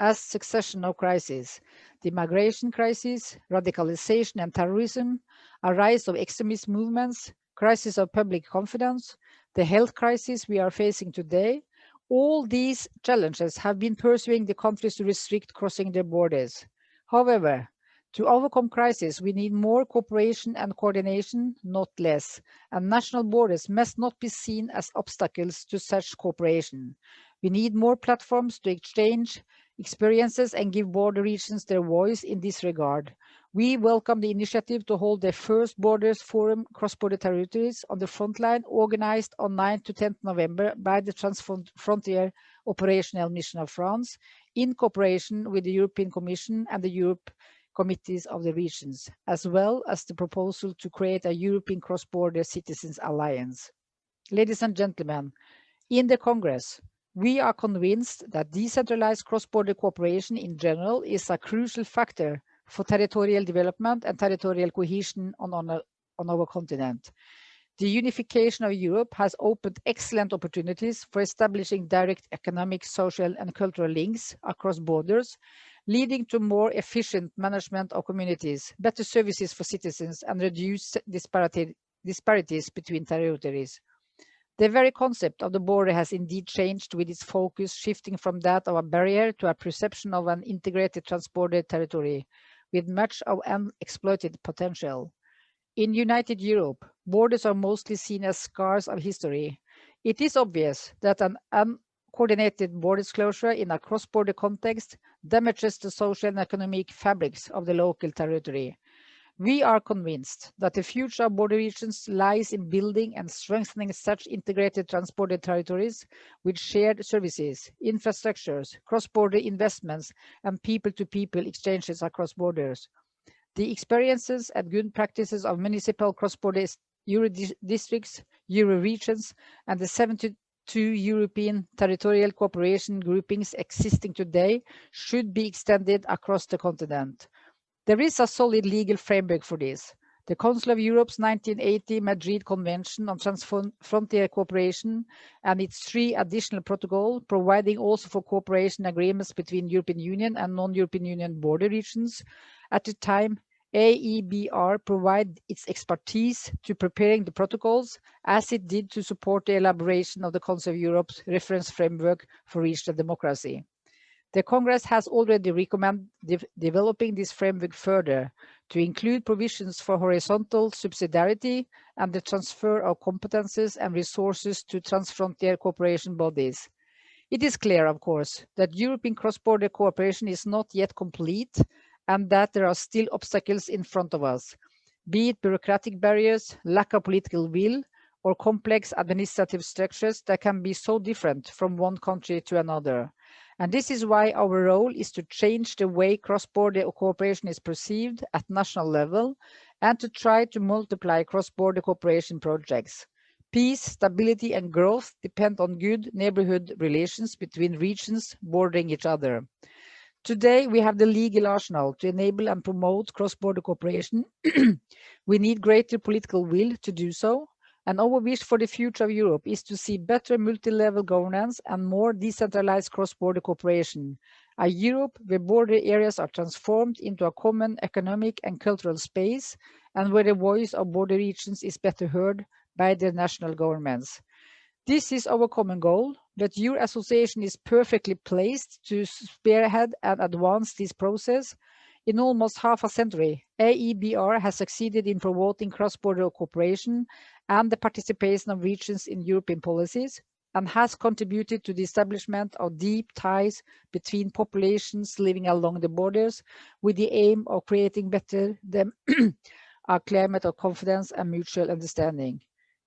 a succession of crises: the migration crisis, radicalization and terrorism, a rise of extremist movements, crisis of public confidence, the health crisis we are facing today. All these challenges have been pursuing the countries to restrict crossing their borders. However, to overcome crisis, we need more cooperation and coordination, not less, and national borders must not be seen as obstacles to such cooperation. We need more platforms to exchange experiences and give border regions their voice in this regard. We welcome the initiative to hold the first Borders Forum cross-border territories on the front line, organized on 9th to 10th November by the Transfrontier Operational Mission of France, in cooperation with the European Commission and the Europe Committees of the regions, as well as the proposal to create a European Cross-Border Citizens Alliance. Ladies and gentlemen, in the Congress, we are convinced that decentralized cross-border cooperation in general is a crucial factor for territorial development and territorial cohesion on our continent. The unification of Europe has opened excellent opportunities for establishing direct economic, social, and cultural links across borders, leading to more efficient management of communities, better services for citizens, and reduced disparities between territories. The very concept of the border has indeed changed, with its focus shifting from that of a barrier to a perception of an integrated transborder territory with much of unexploited potential. In United Europe, borders are mostly seen as scars of history. It is obvious that an uncoordinated border closure in a cross-border context damages the social and economic fabrics of the local territory. We are convinced that the future of border regions lies in building and strengthening such integrated transborder territories with shared services, infrastructures, cross-border investments, and people-to-people exchanges across borders. The experiences and good practices of municipal cross-border Euro districts, Euro regions, and the 72 European territorial cooperation groupings existing today should be extended across the continent. There is a solid legal framework for this. The Council of Europe's 1980 Madrid Convention on Transfrontier Cooperation and its 3 additional protocols, providing also for cooperation agreements between European Union and non-European Union border regions. At the time, AEBR provided its expertise to preparing the protocols, as it did to support the elaboration of the Council of Europe's reference framework for regional democracy. The Congress has already recommended developing this framework further to include provisions for horizontal subsidiarity and the transfer of competences and resources to transfrontier cooperation bodies. It is clear, of course, that European cross-border cooperation is not yet complete and that there are still obstacles in front of us, be it bureaucratic barriers, lack of political will, or complex administrative structures that can be so different from one country to another. And this is why our role is to change the way cross-border cooperation is perceived at national level and to try to multiply cross-border cooperation projects. Peace, stability, and growth depend on good neighborhood relations between regions bordering each other. Today, we have the legal arsenal to enable and promote cross-border cooperation. We need greater political will to do so. And our wish for the future of Europe is to see better multi-level governance and more decentralized cross-border cooperation. A Europe where border areas are transformed into a common economic and cultural space, and where the voice of border regions is better heard by their national governments. This is our common goal, but your association is perfectly placed to spearhead and advance this process. In almost half a century, AEBR has succeeded in promoting cross-border cooperation and the participation of regions in European policies, and has contributed to the establishment of deep ties between populations living along the borders, with the aim of creating better a climate of confidence and mutual understanding.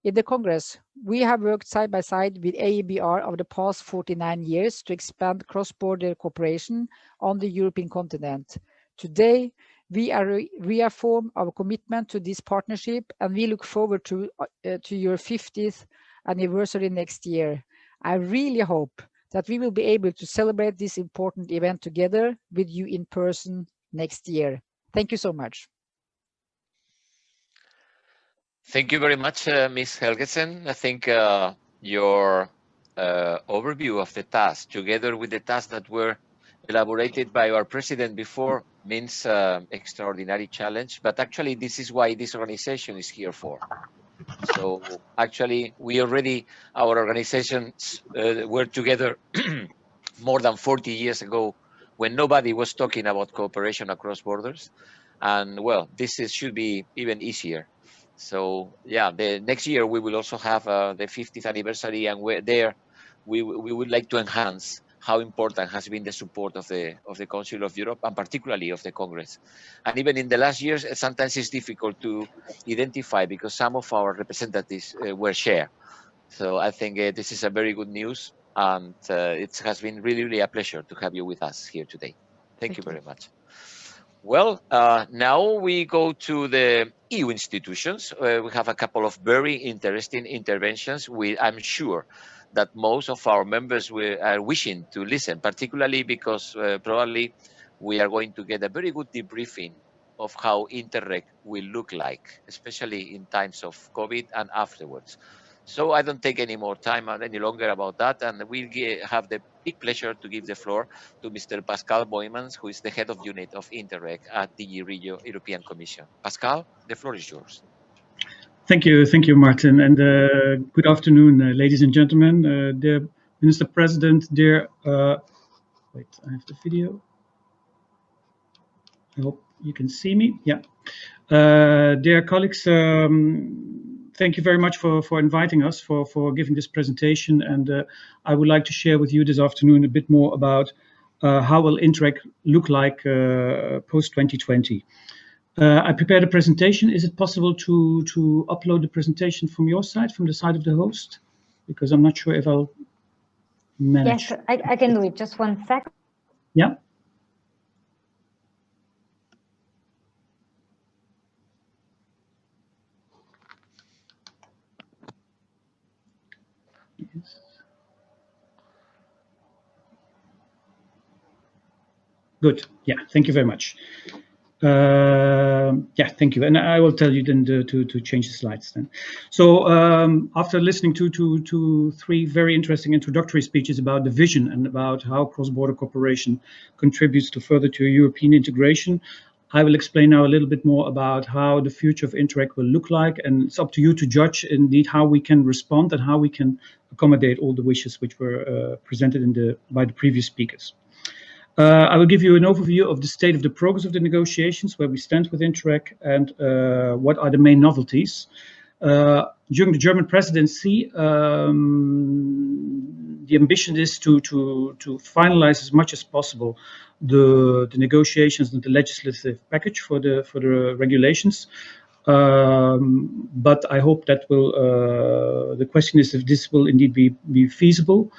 In the Congress, we have worked side by side with AEBR over the past 49 years to expand cross-border cooperation on the European continent. Today, we reaffirm our commitment to this partnership, and we look forward to your 50th anniversary next year. I really hope that we will be able to celebrate this important event together with you in person next year. Thank you so much. Thank you very much, Ms. Helgesen. I think your overview of the task, together with the tasks that were elaborated by our president before, means extraordinary challenge. But actually, this is why this organization is here for. So actually, our organizations were together more than 40 years ago, when nobody was talking about cooperation across borders. And well, should be even easier. So yeah, the next year we will also have the 50th anniversary, and we would like to enhance how important has been the support of the Council of Europe, and particularly of the Congress. And even in the last years, sometimes it's difficult to identify because some of our representatives were shared. So I think this is a very good news, and it has been really, really a pleasure to have you with us here today. Thank you very much. Well, now we go to the EU institutions. We have a couple of very interesting interventions. I'm sure that most of our members are wishing to listen, particularly because probably we are going to get a very good debriefing of how Interreg will look like, especially in times of COVID and afterwards. So I don't take any more time any longer about that, and we'll have the big pleasure to give the floor to Mr. Pascal Boijmans, who is the head of unit of Interreg at the Regio European Commission. Pascal, the floor is yours. Thank you, Martin, and good afternoon, ladies and gentlemen. Dear Minister President, dear, wait, I have the video. I hope you can see me. Yeah. Dear colleagues, thank you very much for inviting us, for giving this presentation, and I would like to share with you this afternoon a bit more about how will Interreg look like post 2020. I prepared a presentation. Is it possible to upload the presentation from your side, from the side of the host? Because I'm not sure if I'll manage. Yes, I can do it. Just 1 second. Yeah. Yes. Good. Yeah, thank you very much. Yeah, thank you. And I will tell you then to change the slides then. So after listening to 3 very interesting introductory speeches about the vision and about how cross-border cooperation contributes to European integration, I will explain now a little bit more about how the future of Interreg will look like, and it's up to you to judge indeed how we can respond and how we can accommodate all the wishes which were presented by the previous speakers. I will give you an overview of the state of the progress of the negotiations, where we stand with Interreg, and what are the main novelties. During the German presidency, the ambition is to finalize as much as possible the negotiations and the legislative package for the regulations. But I hope that the question is if this will indeed be feasible.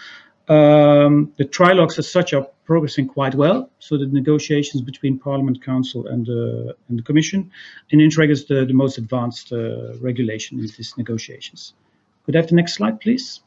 The trilogues as such are progressing quite well, so the negotiations between Parliament, Council and the Commission, and Interreg is the most advanced regulation in these negotiations. Could I have the next slide, please?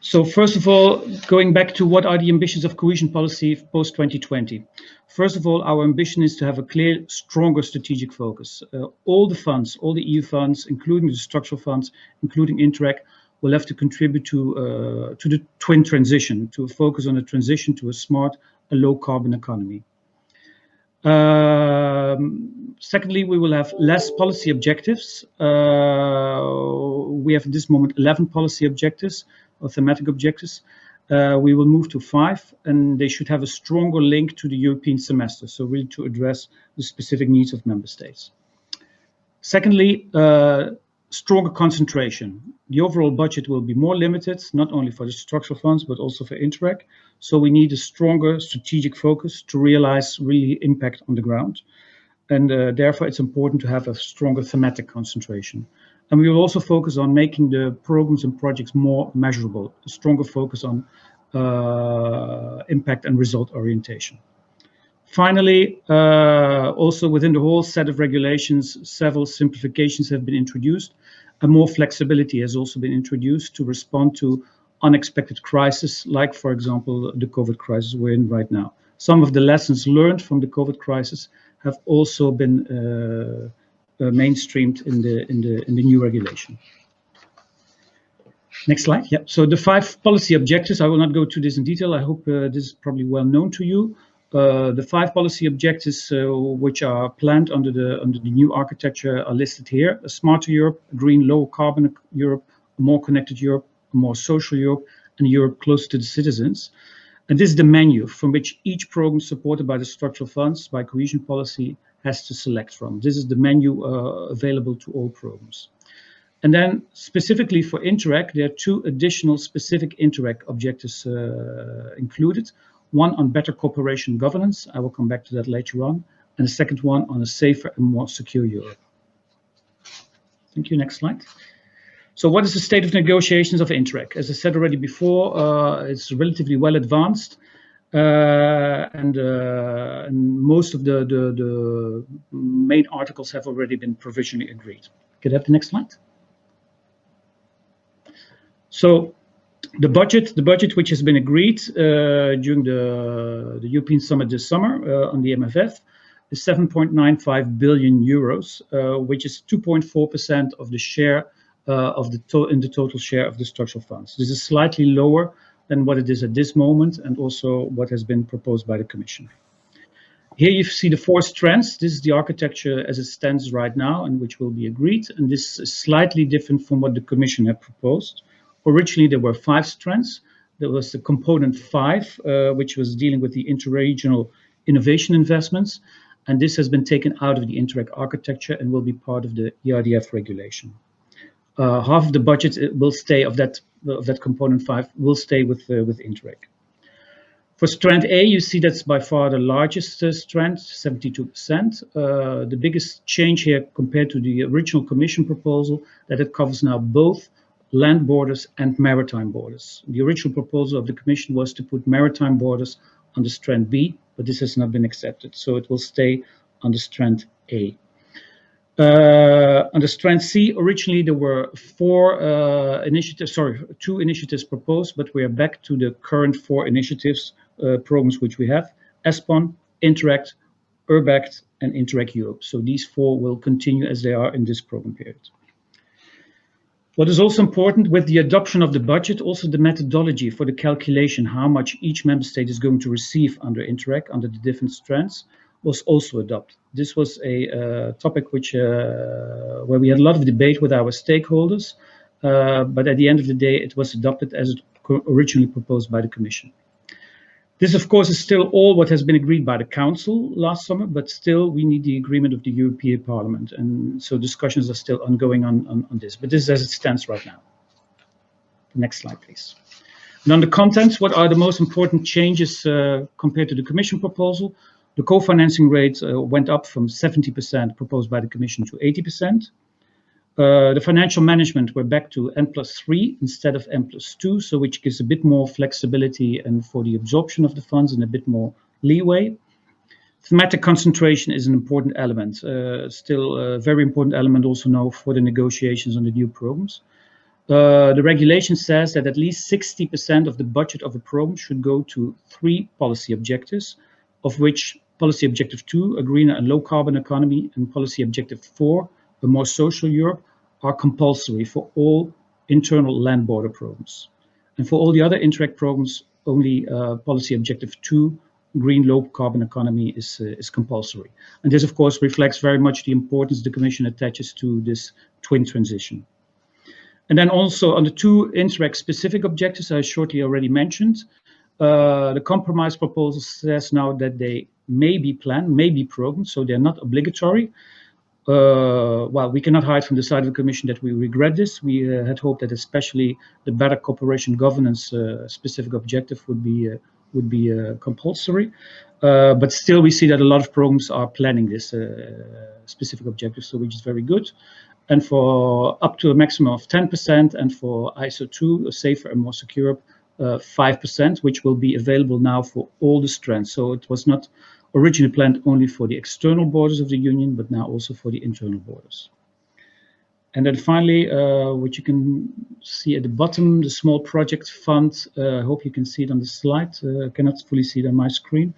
So first of all, going back to what are the ambitions of cohesion policy post-2020. First of all, our ambition is to have a clear, stronger strategic focus. All the funds, all the EU funds, including the structural funds, including Interreg, will have to contribute to the twin transition, to focus on a transition to a smart, a low-carbon economy. Secondly, we will have less policy objectives. We have at this moment 11 policy objectives, or thematic objectives. We will move to 5, and they should have a stronger link to the European semester, so really to address the specific needs of member states. Secondly, stronger concentration. The overall budget will be more limited, not only for the structural funds, but also for Interreg. So we need a stronger strategic focus to realize really impact on the ground. And therefore, it's important to have a stronger thematic concentration. And we will also focus on making the programs and projects more measurable, a stronger focus on impact and result orientation. Finally, also within the whole set of regulations, several simplifications have been introduced, and more flexibility has also been introduced to respond to unexpected crises, like, for example, the COVID crisis we're in right now. Some of the lessons learned from the COVID crisis have also been mainstreamed in the new regulation. Next slide. Yeah. So the 5 policy objectives. I will not go to this in detail. I hope this is probably well known to you. The 5 policy objectives which are planned under the new architecture are listed here: a smarter Europe, a green, low carbon Europe, a more connected Europe, a more social Europe, and a Europe closer to the citizens. And this is the menu from which each program supported by the structural funds, by cohesion policy, has to select from. This is the menu available to all programs. And then specifically for Interreg, there are 2 additional specific Interreg objectives included. One on better cooperation governance. I will come back to that later on. And the second one on a safer and more secure Europe. Thank you. Next slide. So what is the state of negotiations of Interreg? As I said already before, it's relatively well advanced. And most of the main articles have already been provisionally agreed. Could I have the next slide? So The budget which has been agreed during the European Summit this summer on the MFF is 7.95 billion euros, which is 2.4% of the share in the total share of the structural funds. This is slightly lower than what it is at this moment, and also what has been proposed by the Commission. Here you see the 4 strands. This is the architecture as it stands right now, and which will be agreed. And this is slightly different from what the Commission had proposed. Originally, there were 5 strands. There was the component 5, which was dealing with the interregional innovation investments. And this has been taken out of the Interreg architecture and will be part of the ERDF regulation. Half of the budget will stay of that component 5 will stay with Interreg. For strand A, you see that's by far the largest strand, 72%. The biggest change here compared to the original Commission proposal, that it covers now both land borders and maritime borders. The original proposal of the Commission was to put maritime borders on the strand B, but this has not been accepted, so it will stay on the strand A. On the strand C, originally there were 2 initiatives proposed, but we are back to the current 4 initiatives, programs which we have: ESPON, Interact, URBACT, and Interreg Europe. So these 4 will continue as they are in this program period. What is also important with the adoption of the budget, also the methodology for the calculation, how much each member state is going to receive under Interreg, under the different strands, was also adopted. This was a topic which where we had a lot of debate with our stakeholders, but at the end of the day, it was adopted as originally proposed by the Commission. This, of course, is still all what has been agreed by the Council last summer, but still we need the agreement of the European Parliament, and so discussions are still ongoing on this. But this is as it stands right now. Next slide, please. And on the contents, what are the most important changes compared to the Commission proposal? The co-financing rate went up from 70% proposed by the Commission to 80%. The financial management, we're back to N+3 instead of N+2, so which gives a bit more flexibility and for the absorption of the funds and a bit more leeway. Thematic concentration is an important element, still a very important element also now for the negotiations on the new programs. The regulation says that at least 60% of the budget of a program should go to 3 policy objectives, of which policy objective 2, a greener and low carbon economy, and policy objective 4, a more social Europe, are compulsory for all internal land border programs. And for all the other Interreg programs, only policy objective 2, green low carbon economy, is compulsory. And this, of course, reflects very much the importance the Commission attaches to this twin transition. And then also on the 2 Interreg specific objectives I shortly already mentioned, the compromise proposal says now that they may be planned, may be programs, so they're not obligatory. Well, we cannot hide from the side of the Commission that we regret this. We had hoped that especially the better cooperation governance specific objective would be compulsory. But still, we see that a lot of programs are planning this specific objective, so which is very good. And for up to a maximum of 10%, and for ISO 2, a safer and more secure, 5%, which will be available now for all the strands. So it was not originally planned only for the external borders of the Union, but now also for the internal borders. And then finally, which you can see at the bottom, the small project fund. I hope you can see it on the slide. I cannot fully see it on my screen,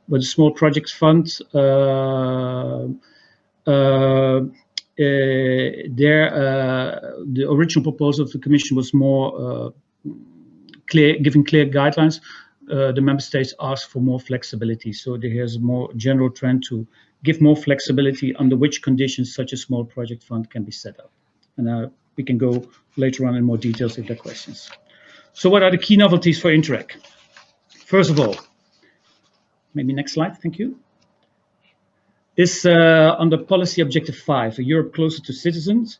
but the small project fund, the original proposal of the Commission was more clear, giving clear guidelines. The member states ask for more flexibility. So there's a more general trend to give more flexibility under which conditions such a small project fund can be set up. And we can go later on in more details if there are questions. So what are the key novelties for Interreg? First of all, maybe next slide, thank you. This under policy objective 5, a Europe closer to citizens.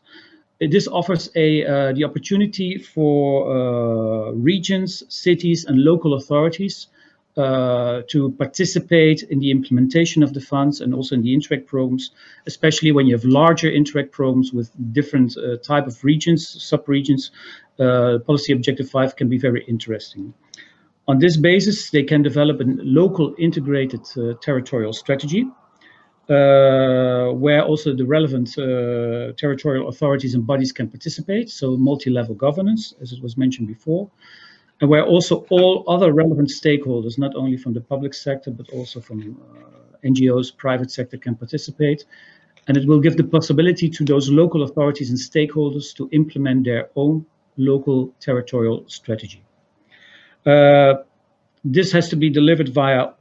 This offers the opportunity for regions, cities, and local authorities to participate in the implementation of the funds and also in the Interreg programs, especially when you have larger Interreg programs with different type of regions, sub-regions. Policy Objective 5 can be very interesting. On this basis, they can develop a local integrated territorial strategy, where also the relevant territorial authorities and bodies can participate, so multi-level governance, as it was mentioned before. and where also all other relevant stakeholders, not only from the public sector, but also from NGOs, private sector, can participate. And it will give the possibility to those local authorities and stakeholders to implement their own local territorial strategy. This has to be delivered via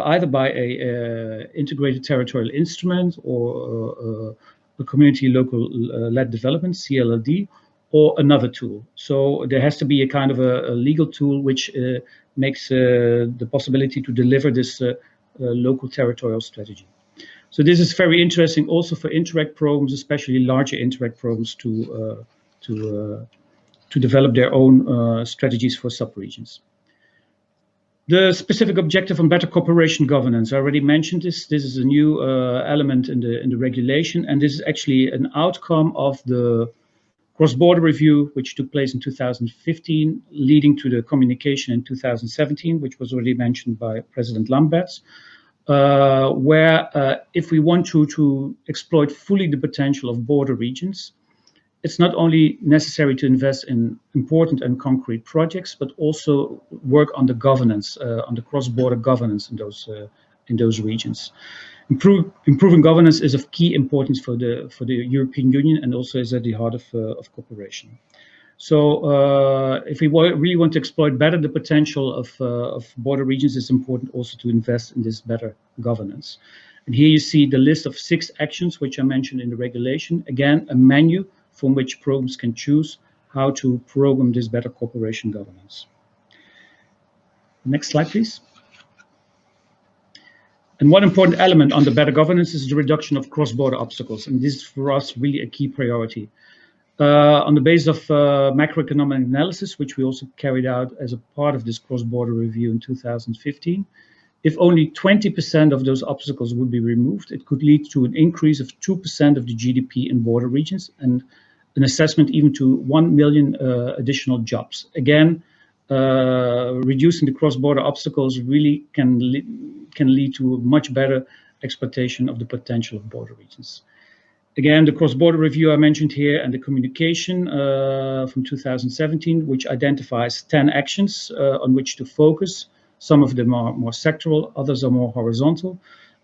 either by a integrated territorial instrument or a community local led development, CLLD, or another tool. So there has to be a kind of a legal tool which makes the possibility to deliver this local territorial strategy. So this is very interesting also for Interreg programs, especially larger Interreg programs, to develop their own strategies for sub-regions. The specific objective on better cooperation governance, I already mentioned this. This is a new element in the regulation, and this is actually an outcome of the cross-border review, which took place in 2015, leading to the communication in 2017, which was already mentioned by President Lamberts, where if we want to exploit fully the potential of border regions, it's not only necessary to invest in important and concrete projects, but also work on the governance, on the cross-border governance in those regions. Improving governance is of key importance for the European Union, and also is at the heart of cooperation. So if we really want to exploit better the potential of border regions, it's important also to invest in this better governance. And here you see the list of 6 actions which I mentioned in the regulation. Again, a menu from which programs can choose how to program this better cooperation governance. Next slide, please. And one important element on the better governance is the reduction of cross-border obstacles. And this is for us really a key priority. On the basis of macroeconomic analysis, which we also carried out as a part of this cross-border review in 2015, if only 20% of those obstacles would be removed, it could lead to an increase of 2% of the GDP in border regions, and an assessment even to 1 million additional jobs. Again, reducing the cross-border obstacles really can lead to a much better exploitation of the potential of border regions. Again, the cross-border review I mentioned here and the communication from 2017, which identifies 10 actions on which to focus. Some of them are more sectoral, others are more horizontal.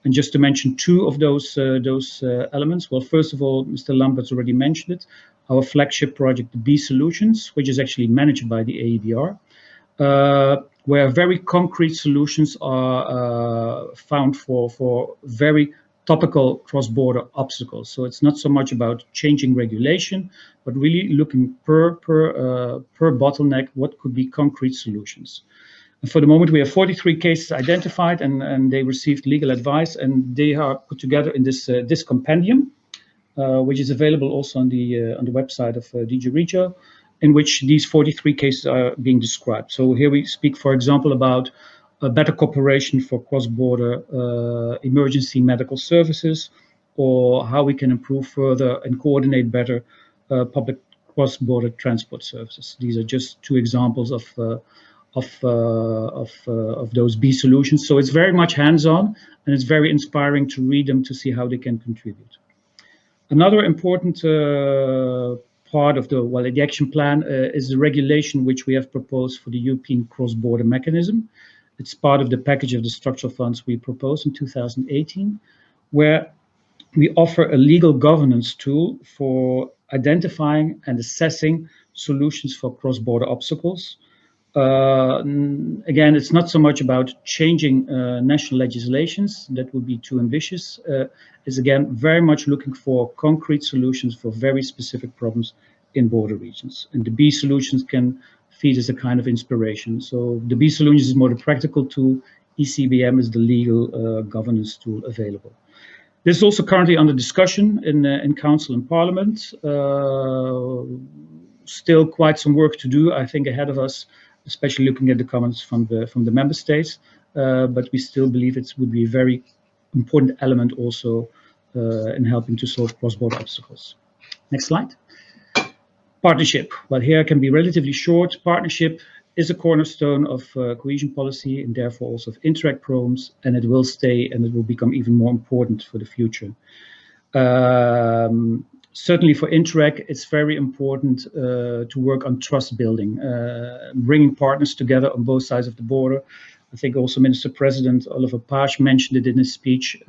And just to mention 2 of those elements. Well, first of all, Mr. Lamberts already mentioned it, our flagship project, the B Solutions, which is actually managed by the AEBR, where very concrete solutions are found for very topical cross-border obstacles. So it's not so much about changing regulation, but really looking per bottleneck, what could be concrete solutions. And for the moment, we have 43 cases identified, and they received legal advice, and they are put together in this compendium, which is available also on the website of DG Regio, in which these 43 cases are being described. So here we speak, for example, about better cooperation for cross-border emergency medical services, or how we can improve further and coordinate better public cross-border transport services. These are just 2 examples of those B solutions. So it's very much hands-on, and it's very inspiring to read them to see how they can contribute. Another important part of the action plan is the regulation which we have proposed for the European cross-border mechanism. It's part of the package of the structural funds we proposed in 2018, where we offer a legal governance tool for identifying and assessing solutions for cross-border obstacles. Again, it's not so much about changing national legislations, that would be too ambitious. It's again very much looking for concrete solutions for very specific problems in border regions. And the B solutions can feed as a kind of inspiration. So the B solutions is more the practical tool. ECBM is the legal governance tool available. This is also currently under discussion in Council and Parliament. Still quite some work to do, I think, ahead of us, especially looking at the comments from the member states. But we still believe it would be a very important element also in helping to solve cross-border obstacles. Next slide. Partnership. Well, here I can be relatively short. Partnership is a cornerstone of cohesion policy, and therefore also of Interreg programs, and it will stay, and it will become even more important for the future. Certainly for Interreg, it's very important to work on trust building, bringing partners together on both sides of the border. I think also Minister President Oliver Paasch mentioned it in his speech.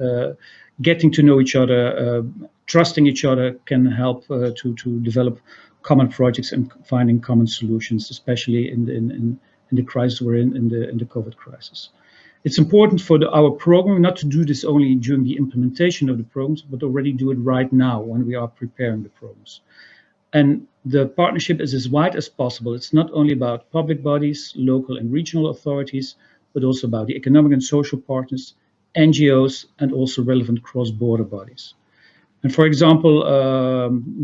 Getting to know each other, trusting each other can help to develop common projects and finding common solutions, especially in the crisis we're in the COVID crisis. It's important for our program not to do this only during the implementation of the programs, but already do it right now when we are preparing the programs. And the partnership is as wide as possible. It's not only about public bodies, local and regional authorities, but also about the economic and social partners, NGOs, and also relevant cross-border bodies. And for example,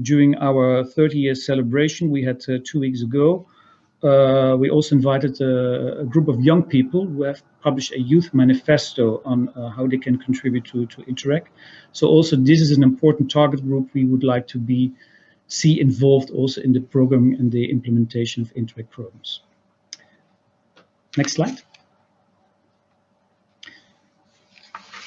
during our 30-year celebration we had 2 weeks ago, we also invited a group of young people who have published a youth manifesto on how they can contribute to Interreg. So also this is an important target group we would like to see involved also in the program and the implementation of Interreg programs. Next slide.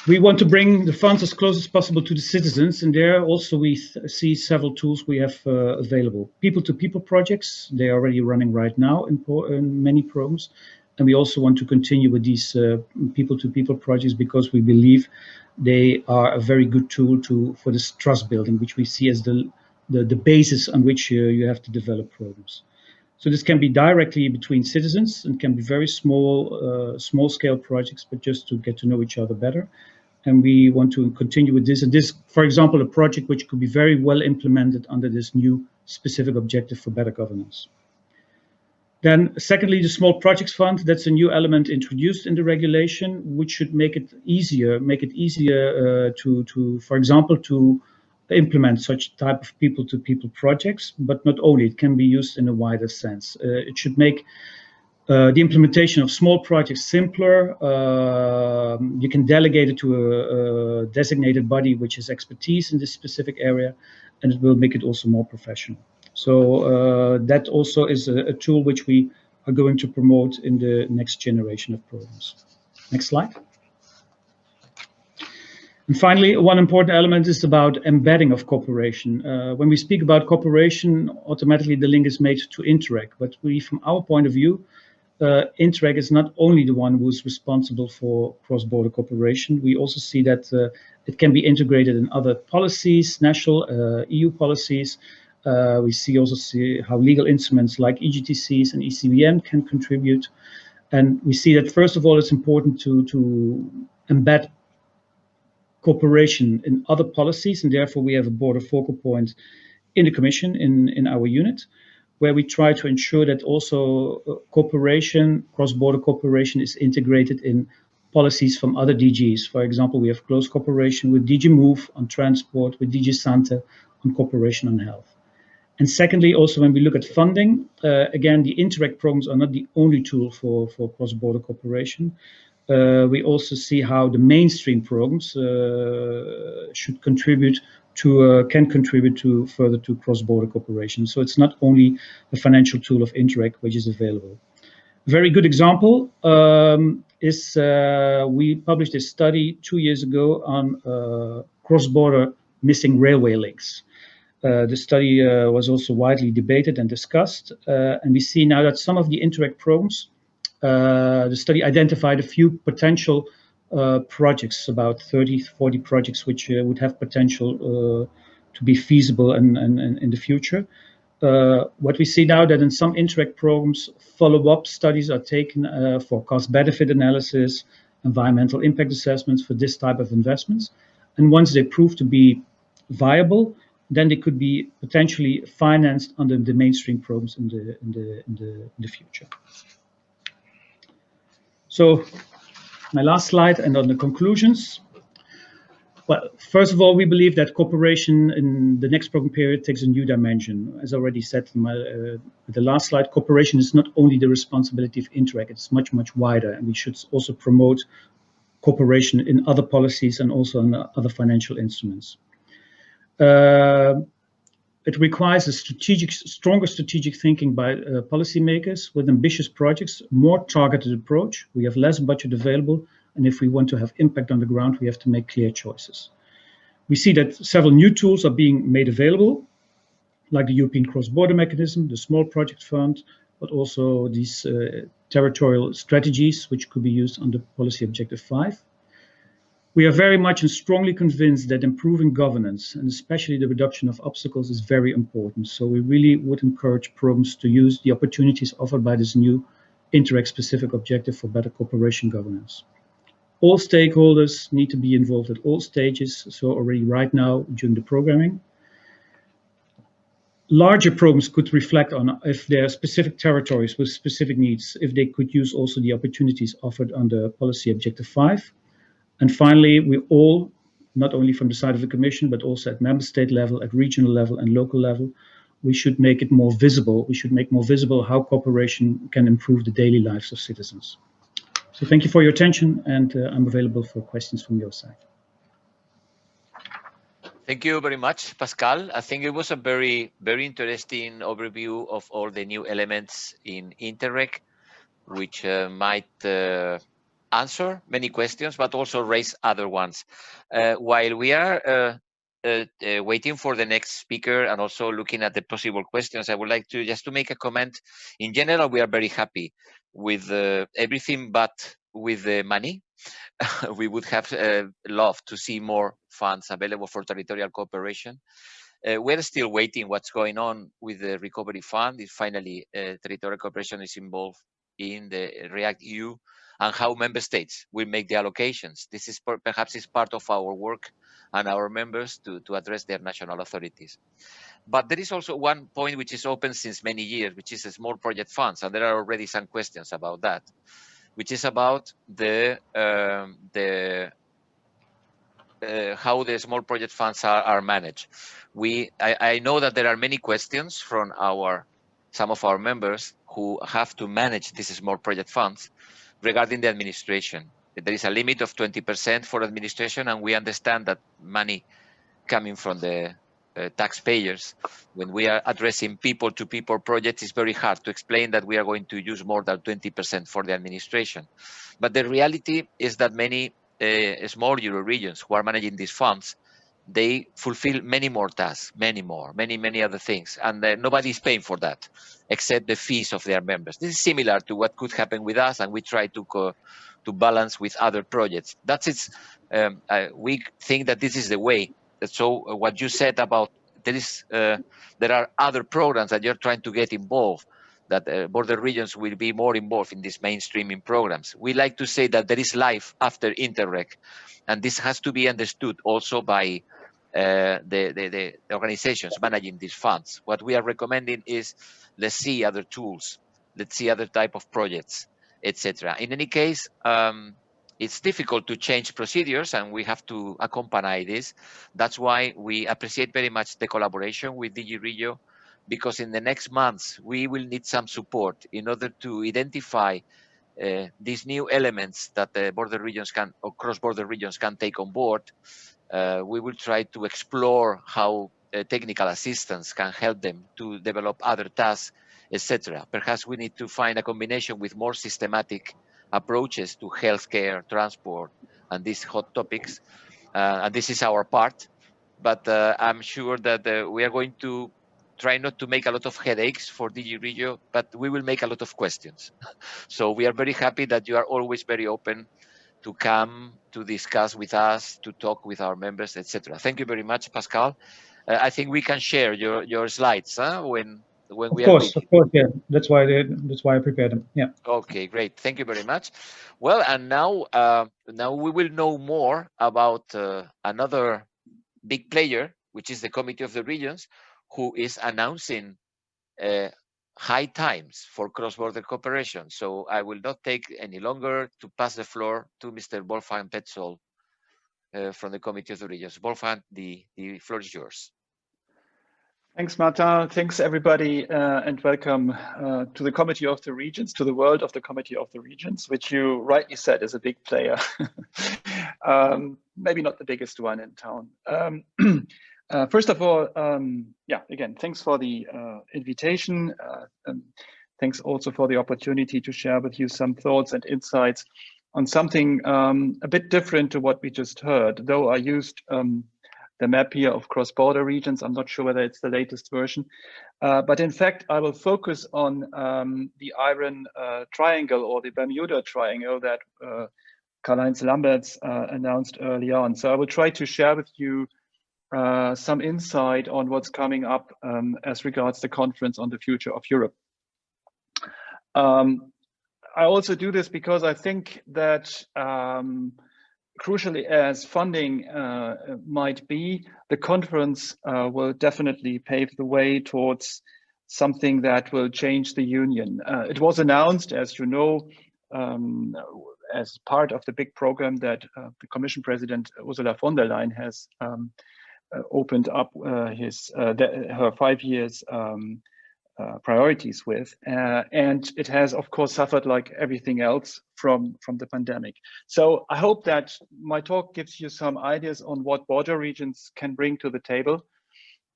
We want to bring the funds as close as possible to the citizens, and there also we see several tools we have available. People-to-people projects, they are already running right now in many programs, and we also want to continue with these people-to-people projects because we believe they are a very good tool for this trust building, which we see as the basis on which you have to develop programs. So this can be directly between citizens and can be very small-scale projects, but just to get to know each other better. And we want to continue with this. And this, for example, a project which could be very well implemented under this new specific objective for better governance. Then secondly, the Small Projects Fund, that's a new element introduced in the regulation, which should make it easier to, for example, to implement such type of people-to-people projects, but not only, it can be used in a wider sense. It should make the implementation of small projects simpler. You can delegate it to a designated body which has expertise in this specific area, and it will make it also more professional. So that also is a tool which we are going to promote in the next generation of programs. Next slide. And finally, one important element is about embedding of cooperation. When we speak about cooperation, automatically the link is made to Interreg. But from our point of view, Interreg is not only the one who is responsible for cross-border cooperation. We also see that it can be integrated in other policies, national EU policies. We also see how legal instruments like EGTCs and ECBM can contribute. And we see that, first of all, it's important to embed cooperation in other policies, and therefore we have a border focal point in the Commission, in our unit, where we try to ensure that also cooperation, cross-border cooperation, is integrated in policies from other DGs. For example, we have close cooperation with DG Move on transport, with DG Sante on cooperation on health. And secondly, also when we look at funding, again, the Interreg programs are not the only tool for cross-border cooperation. We also see how the mainstream programs should contribute can contribute further to cross-border cooperation. So it's not only the financial tool of Interreg which is available. A very good example is we published a study 2 years ago on cross-border missing railway links. The study was also widely debated and discussed, and we see now that some of the Interreg programs, the study identified a few potential projects, about 30-40 projects, which would have potential to be feasible in the future. What we see now that in some Interreg programs, follow-up studies are taken for cost-benefit analysis, environmental impact assessments for this type of investments. And once they prove to be viable, then they could be potentially financed under the mainstream programs in the future. So my last slide, and on the conclusions. Well, first of all, we believe that cooperation in the next program period takes a new dimension. As I already said in the last slide, cooperation is not only the responsibility of Interreg, it's much, much wider, and we should also promote cooperation in other policies and also in other financial instruments. It requires a stronger strategic thinking by policymakers with ambitious projects, more targeted approach. We have less budget available, and if we want to have impact on the ground, we have to make clear choices. We see that several new tools are being made available, like the European cross-border mechanism, the small project fund, but also these territorial strategies, which could be used under policy objective 5. We are very much and strongly convinced that improving governance, and especially the reduction of obstacles, is very important. So we really would encourage programs to use the opportunities offered by this new Interreg specific objective for better cooperation governance. All stakeholders need to be involved at all stages, so already right now during the programming. Larger programs could reflect on if there are specific territories with specific needs, if they could use also the opportunities offered under policy objective 5. And finally, we all, not only from the side of the Commission, but also at member state level, at regional level and local level, we should make it more visible. We should make more visible how cooperation can improve the daily lives of citizens. So thank you for your attention, and I'm available for questions from your side. Thank you very much, Pascal. I think it was a very, very interesting overview of all the new elements in Interreg, which might answer many questions, but also raise other ones. While we are waiting for the next speaker and also looking at the possible questions, I would like to just to make a comment. In general, we are very happy with everything, but with the money. We would have loved to see more funds available for territorial cooperation. We're still waiting what's going on with the recovery fund. If finally territorial cooperation is involved in the REACT-EU, and how member states will make the allocations. This is perhaps is part of our work and our members to address their national authorities. But there is also one point which is open since many years, which is the small project funds, and there are already some questions about that, which is about how the small project funds are managed. I know that there are many questions from some of our members who have to manage these small project funds regarding the administration. There is a limit of 20% for administration, and we understand that money coming from the taxpayers, when we are addressing people-to-people projects, it's very hard to explain that we are going to use more than 20% for the administration. But the reality is that many small euro regions who are managing these funds, they fulfill many more tasks, many other things, and nobody is paying for that except the fees of their members. This is similar to what could happen with us, and we try to balance with other projects. That's it. We think that this is the way. So what you said about there are other programs that you're trying to get involved, that border regions will be more involved in these mainstreaming programs. We like to say that there is life after Interreg, and this has to be understood also by the organizations managing these funds. What we are recommending is, let's see other tools, let's see other type of projects, etc. In any case, it's difficult to change procedures, and we have to accompany this. That's why we appreciate very much the collaboration with DG Regio, because in the next months, we will need some support in order to identify these new elements that the border regions can, or cross-border regions can take on board. We will try to explore how technical assistance can help them to develop other tasks, etc. Perhaps we need to find a combination with more systematic approaches to healthcare, transport, and these hot topics. And this is our part. But I'm sure that we are going to try not to make a lot of headaches for DG Regio, but we will make a lot of questions. So we are very happy that you are always very open to come to discuss with us, to talk with our members, etc. Thank you very much, Pascal. I think we can share your slides when we are ready. Of course, yeah. That's why I prepared them. Yeah. Okay, great. Thank you very much. Well, and now we will know more about another big player, which is the Committee of the Regions, who is announcing high times for cross-border cooperation. So I will not take any longer to pass the floor to Mr. Wolfgang Petzold from the Committee of the Regions. Wolfgang, the floor is yours. Thanks, Martin. Thanks, everybody, and welcome to the Committee of the Regions, to the world of the Committee of the Regions, which you rightly said is a big player. Maybe not the biggest one in town. First of all, yeah, again, thanks for the invitation. Thanks also for the opportunity to share with you some thoughts and insights on something a bit different to what we just heard, though I used map here of cross-border regions. I'm not sure whether it's the latest version, but in fact, I will focus on the Iron Triangle or the Bermuda Triangle that Karl-Heinz Lamberts announced early on. So I will try to share with you some insight on what's coming up as regards the conference on the future of Europe. I also do this because I think that crucially as funding might be, the conference will definitely pave the way towards something that will change the union. It was announced, as you know, as part of the big program that the Commission President Ursula von der Leyen has opened up her 5 years priorities with, and it has of course suffered like everything else from the pandemic. So I hope that my talk gives you some ideas on what border regions can bring to the table.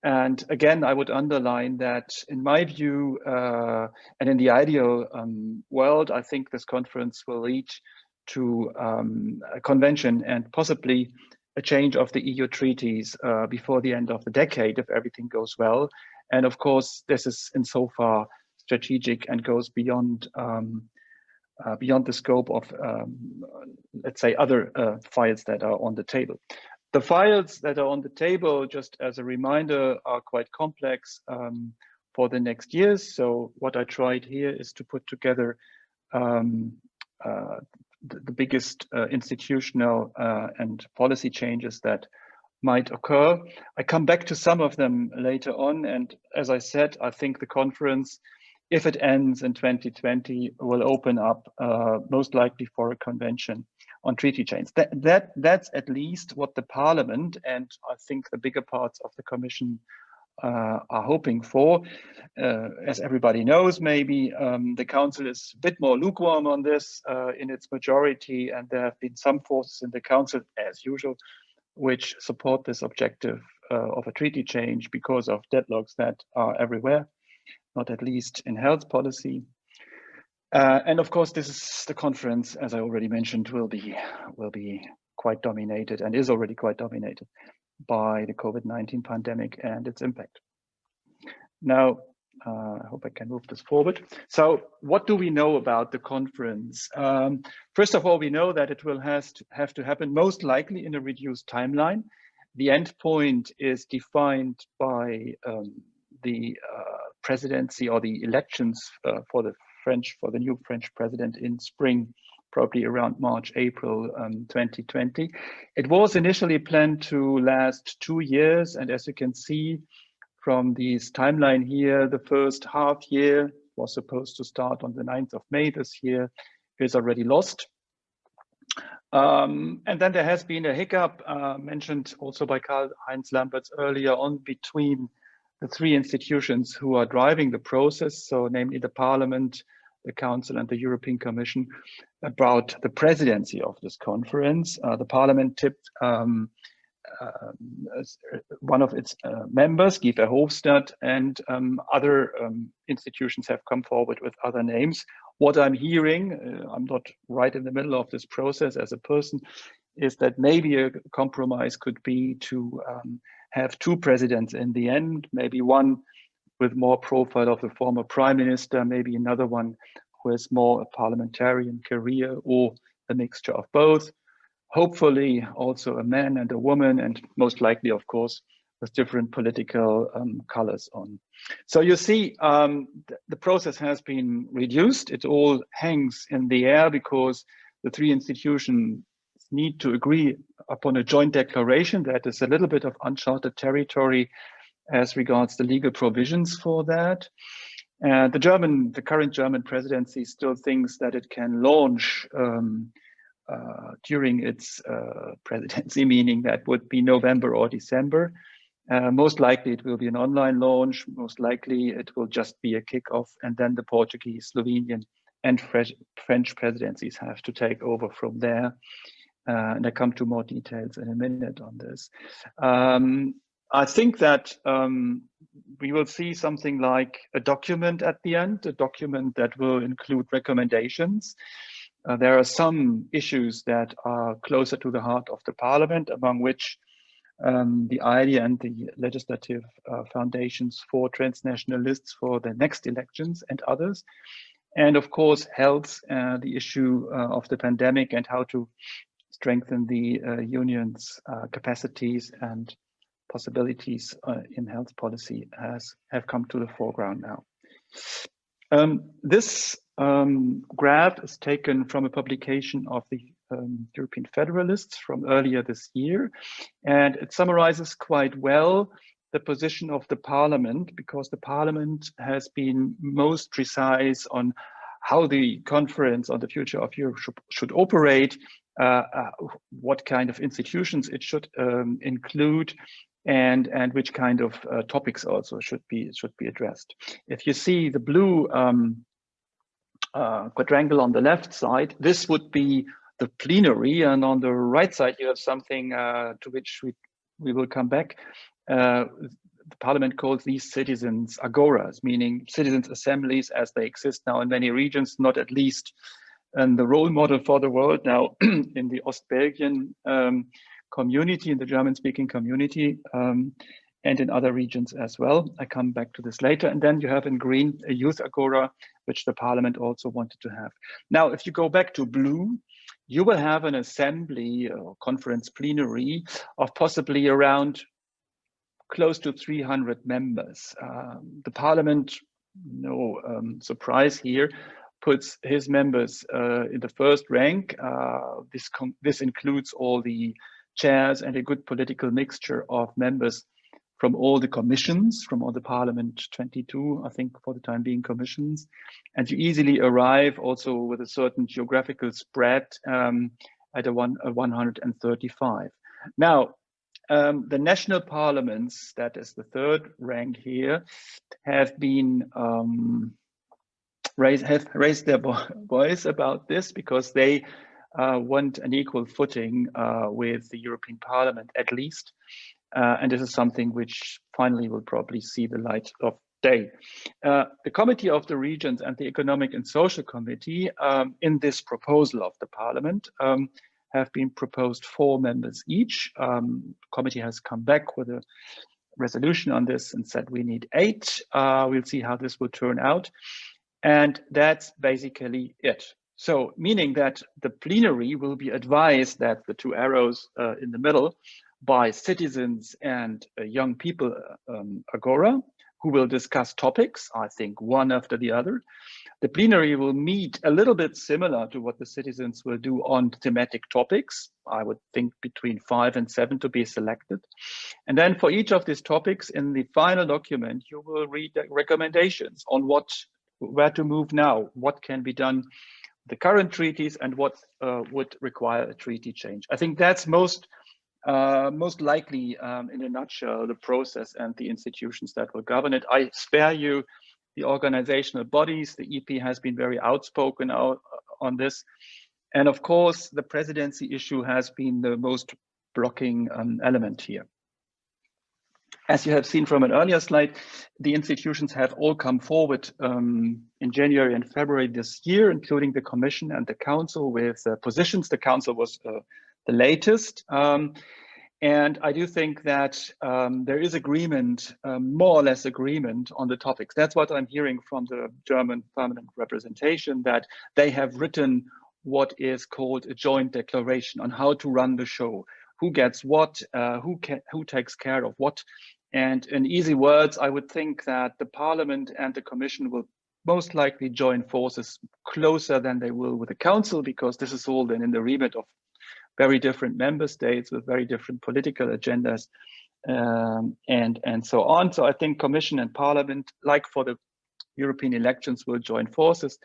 And again, I would underline that in my view, and in the ideal world, I think this conference will lead to a convention and possibly a change of the EU treaties before the end of the decade if everything goes well. And of course, this is insofar strategic and goes beyond beyond the scope of, let's say, other files that are on the table. The files that are on the table, just as a reminder, are quite complex for the next years. So what I tried here is to put together the biggest institutional and policy changes that might occur. I come back to some of them later on. And as I said, I think the conference, if it ends in 2020, will open up most likely for a convention on treaty change. That's at least what the Parliament and I think the bigger parts of the Commission are hoping for. As everybody knows, maybe the Council is a bit more lukewarm on this in its majority, and there have been some forces in the Council, as usual, which support this objective of a treaty change because of deadlocks that are everywhere, not at least in health policy. And of course, this is the conference, as I already mentioned, will be quite dominated and is already quite dominated by the COVID-19 pandemic and its impact. Now, I hope I can move this forward. So what do we know about the conference? First of all, we know that it will have to happen most likely in a reduced timeline. The end point is defined by the presidency or the elections for the new French president in spring, probably around March, April 2020. It was initially planned to last 2 years. And as you can see from this timeline here, the first half year was supposed to start on the 9th of May this year, is already lost. And then there has been a hiccup mentioned also by Karl-Heinz Lamberts earlier on between the three institutions who are driving the process, so namely the Parliament, the Council and the European Commission, about the presidency of this conference. The Parliament tipped one of its members, Guy Verhofstadt, and other institutions have come forward with other names. What I'm hearing, I'm not right in the middle of this process as a person, is that maybe a compromise could be to have two presidents in the end, maybe one with more profile of the former prime minister, maybe another one who has more a parliamentarian career, or a mixture of both. Hopefully also a man and a woman, and most likely, of course, with different political colors on. So you see, the process has been reduced. It all hangs in the air because the three institutions need to agree upon a joint declaration that is a little bit of uncharted territory as regards the legal provisions for that. The current German presidency still thinks that it can launch during its presidency, meaning that would be November or December. Most likely it will be an online launch. Most likely it will just be a kickoff, and then the Portuguese, Slovenian and French presidencies have to take over from there. And I come to more details in a minute on this. I think that we will see something like a document at the end, a document that will include recommendations. There are some issues that are closer to the heart of the Parliament, among which the idea and the legislative foundations for transnational lists for the next elections and others. And of course, health, the issue of the pandemic and how to strengthen the union's capacities and possibilities in health policy have come to the foreground now. This graph is taken from a publication of the European Federalists from earlier this year, and it summarizes quite well the position of the Parliament, because the Parliament has been most precise on how the conference on the future of Europe should operate, what kind of institutions it should include, and which kind of topics also should be addressed. If you see the blue quadrangle on the left side, this would be the plenary, and on the right side you have something to which we will come back. The Parliament calls these citizens agoras, meaning citizens' assemblies as they exist now in many regions, not at least and the role model for the world now in the Ostbelgian community, in the German-speaking community, and in other regions as well. I come back to this later. And then you have in green a youth agora, which the Parliament also wanted to have. Now, if you go back to blue, you will have an assembly or conference plenary of possibly around close to 300 members. The Parliament, no surprise here, puts his members in the first rank. This includes all the chairs and a good political mixture of members from all the commissions, from all the Parliament 22, I think for the time being, commissions. And you easily arrive also with a certain geographical spread at a 135. Now, the national parliaments, that is the third rank here, have been raised their voice about this, because they want an equal footing with the European Parliament at least. And this is something which finally will probably see the light of day. The Committee of the Regions and the Economic and Social Committee in this proposal of the Parliament have been proposed 4 members each. Committee has come back with a resolution on this and said we need 8. We'll see how this will turn out. And that's basically it. So meaning that the plenary will be advised, that the 2 arrows in the middle, by citizens and young people agora, who will discuss topics, I think one after the other. The plenary will meet a little bit similar to what the citizens will do on thematic topics. I would think between 5 and 7 to be selected. And then for each of these topics in the final document, you will read the recommendations on where to move now, what can be done with the current treaties, and what would require a treaty change. I think that's most likely, in a nutshell, the process and the institutions that will govern it. I spare you the organizational bodies. The EP has been very outspoken on this. And of course, the presidency issue has been the most blocking element here. As you have seen from an earlier slide, the institutions have all come forward in January and February this year, including the Commission and the Council with positions. The Council was the latest. And I do think that there is agreement, more or less agreement on the topics. That's what I'm hearing from the German permanent representation, that they have written what is called a joint declaration on how to run the show, who gets what, who takes care of what. And in easy words, I would think that the Parliament and the Commission will most likely join forces closer than they will with the Council, because this is all then in the remit of very different member states with very different political agendas and so on. So I think Commission and Parliament, like for the European elections, will join forces.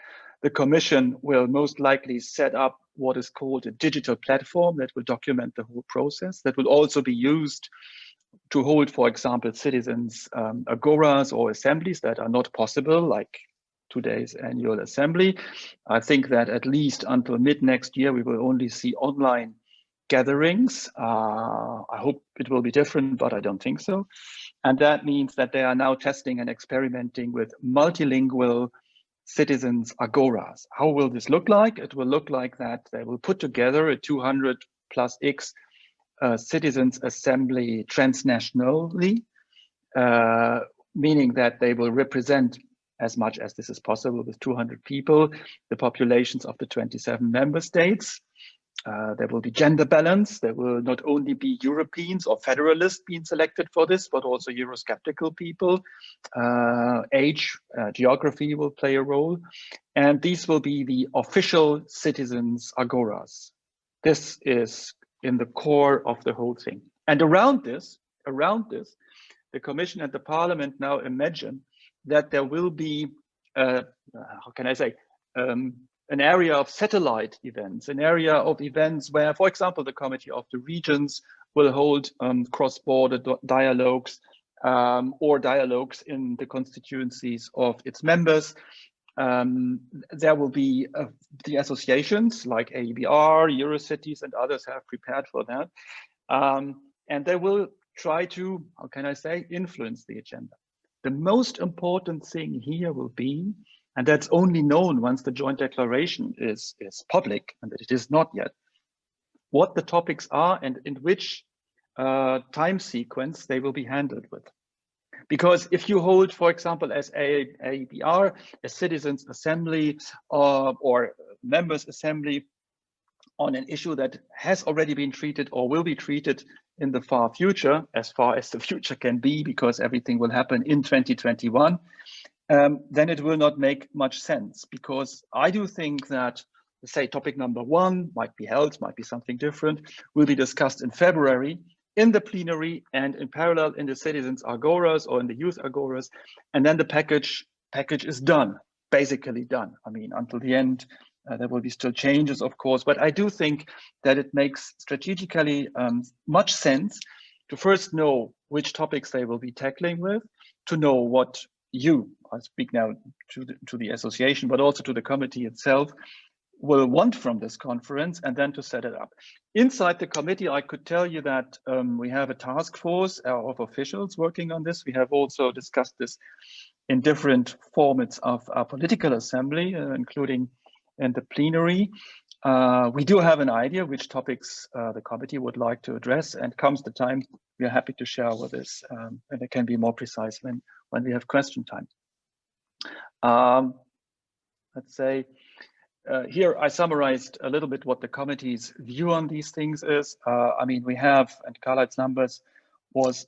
The Commission will most likely set up what is called a digital platform that will document the whole process, that will also be used to hold, for example, citizens' agoras or assemblies that are not possible, like today's annual assembly. I think that at least until mid next year, we will only see online gatherings. I hope it will be different, but I don't think so. And that means that they are now testing and experimenting with multilingual citizens' agoras. How will this look like? It will look like that they will put together a 200 plus X citizens assembly transnationally, meaning that they will represent as much as this is possible with 200 people, the populations of the 27 member states. There will be gender balance. There will not only be Europeans or federalists being selected for this, but also Eurosceptical people. Age, geography will play a role. And these will be the official citizens' agoras. This is in the core of the whole thing. And around this, the Commission and the Parliament now imagine that there will be, how can I say, an area of satellite events, an area of events where, for example, the Committee of the Regions will hold cross-border dialogues or dialogues in the constituencies of its members. There will be the associations like AEBR, Eurocities, and others have prepared for that. And they will try to, how can I say, influence the agenda. The most important thing here will be, and that's only known once the joint declaration is public, and that it is not yet, what the topics are and in which time sequence they will be handled with. Because if you hold, for example, as AEBR, a citizens' assembly or members' assembly on an issue that has already been treated or will be treated in the far future, as far as the future can be, because everything will happen in 2021, then it will not make much sense. Because I do think that, say, topic number 1 might be held, might be something different, will be discussed in February in the plenary and in parallel in the citizens' agoras or in the youth agoras, and then the package is done, basically done. I mean, until the end, there will be still changes, of course, but I do think that it makes strategically much sense to first know which topics they will be tackling with, to know what I speak now to the association, but also to the committee itself, will want from this conference, and then to set it up. Inside the committee, I could tell you that we have a task force of officials working on this. We have also discussed this in different formats of our political assembly, including in the plenary. We do have an idea which topics the committee would like to address, and comes the time, we are happy to share with this, and it can be more precise when we have question time. Let's say, here I summarized a little bit what the committee's view on these things is. I mean, we have, and Carline's numbers was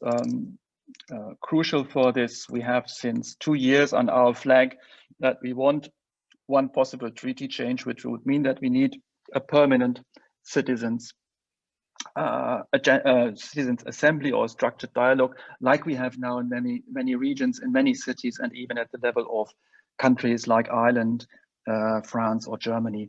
crucial for this. We have since 2 years on our flag that we want one possible treaty change, which would mean that we need a permanent citizens assembly or structured dialogue, like we have now in many regions, in many cities, and even at the level of countries like Ireland, France, or Germany,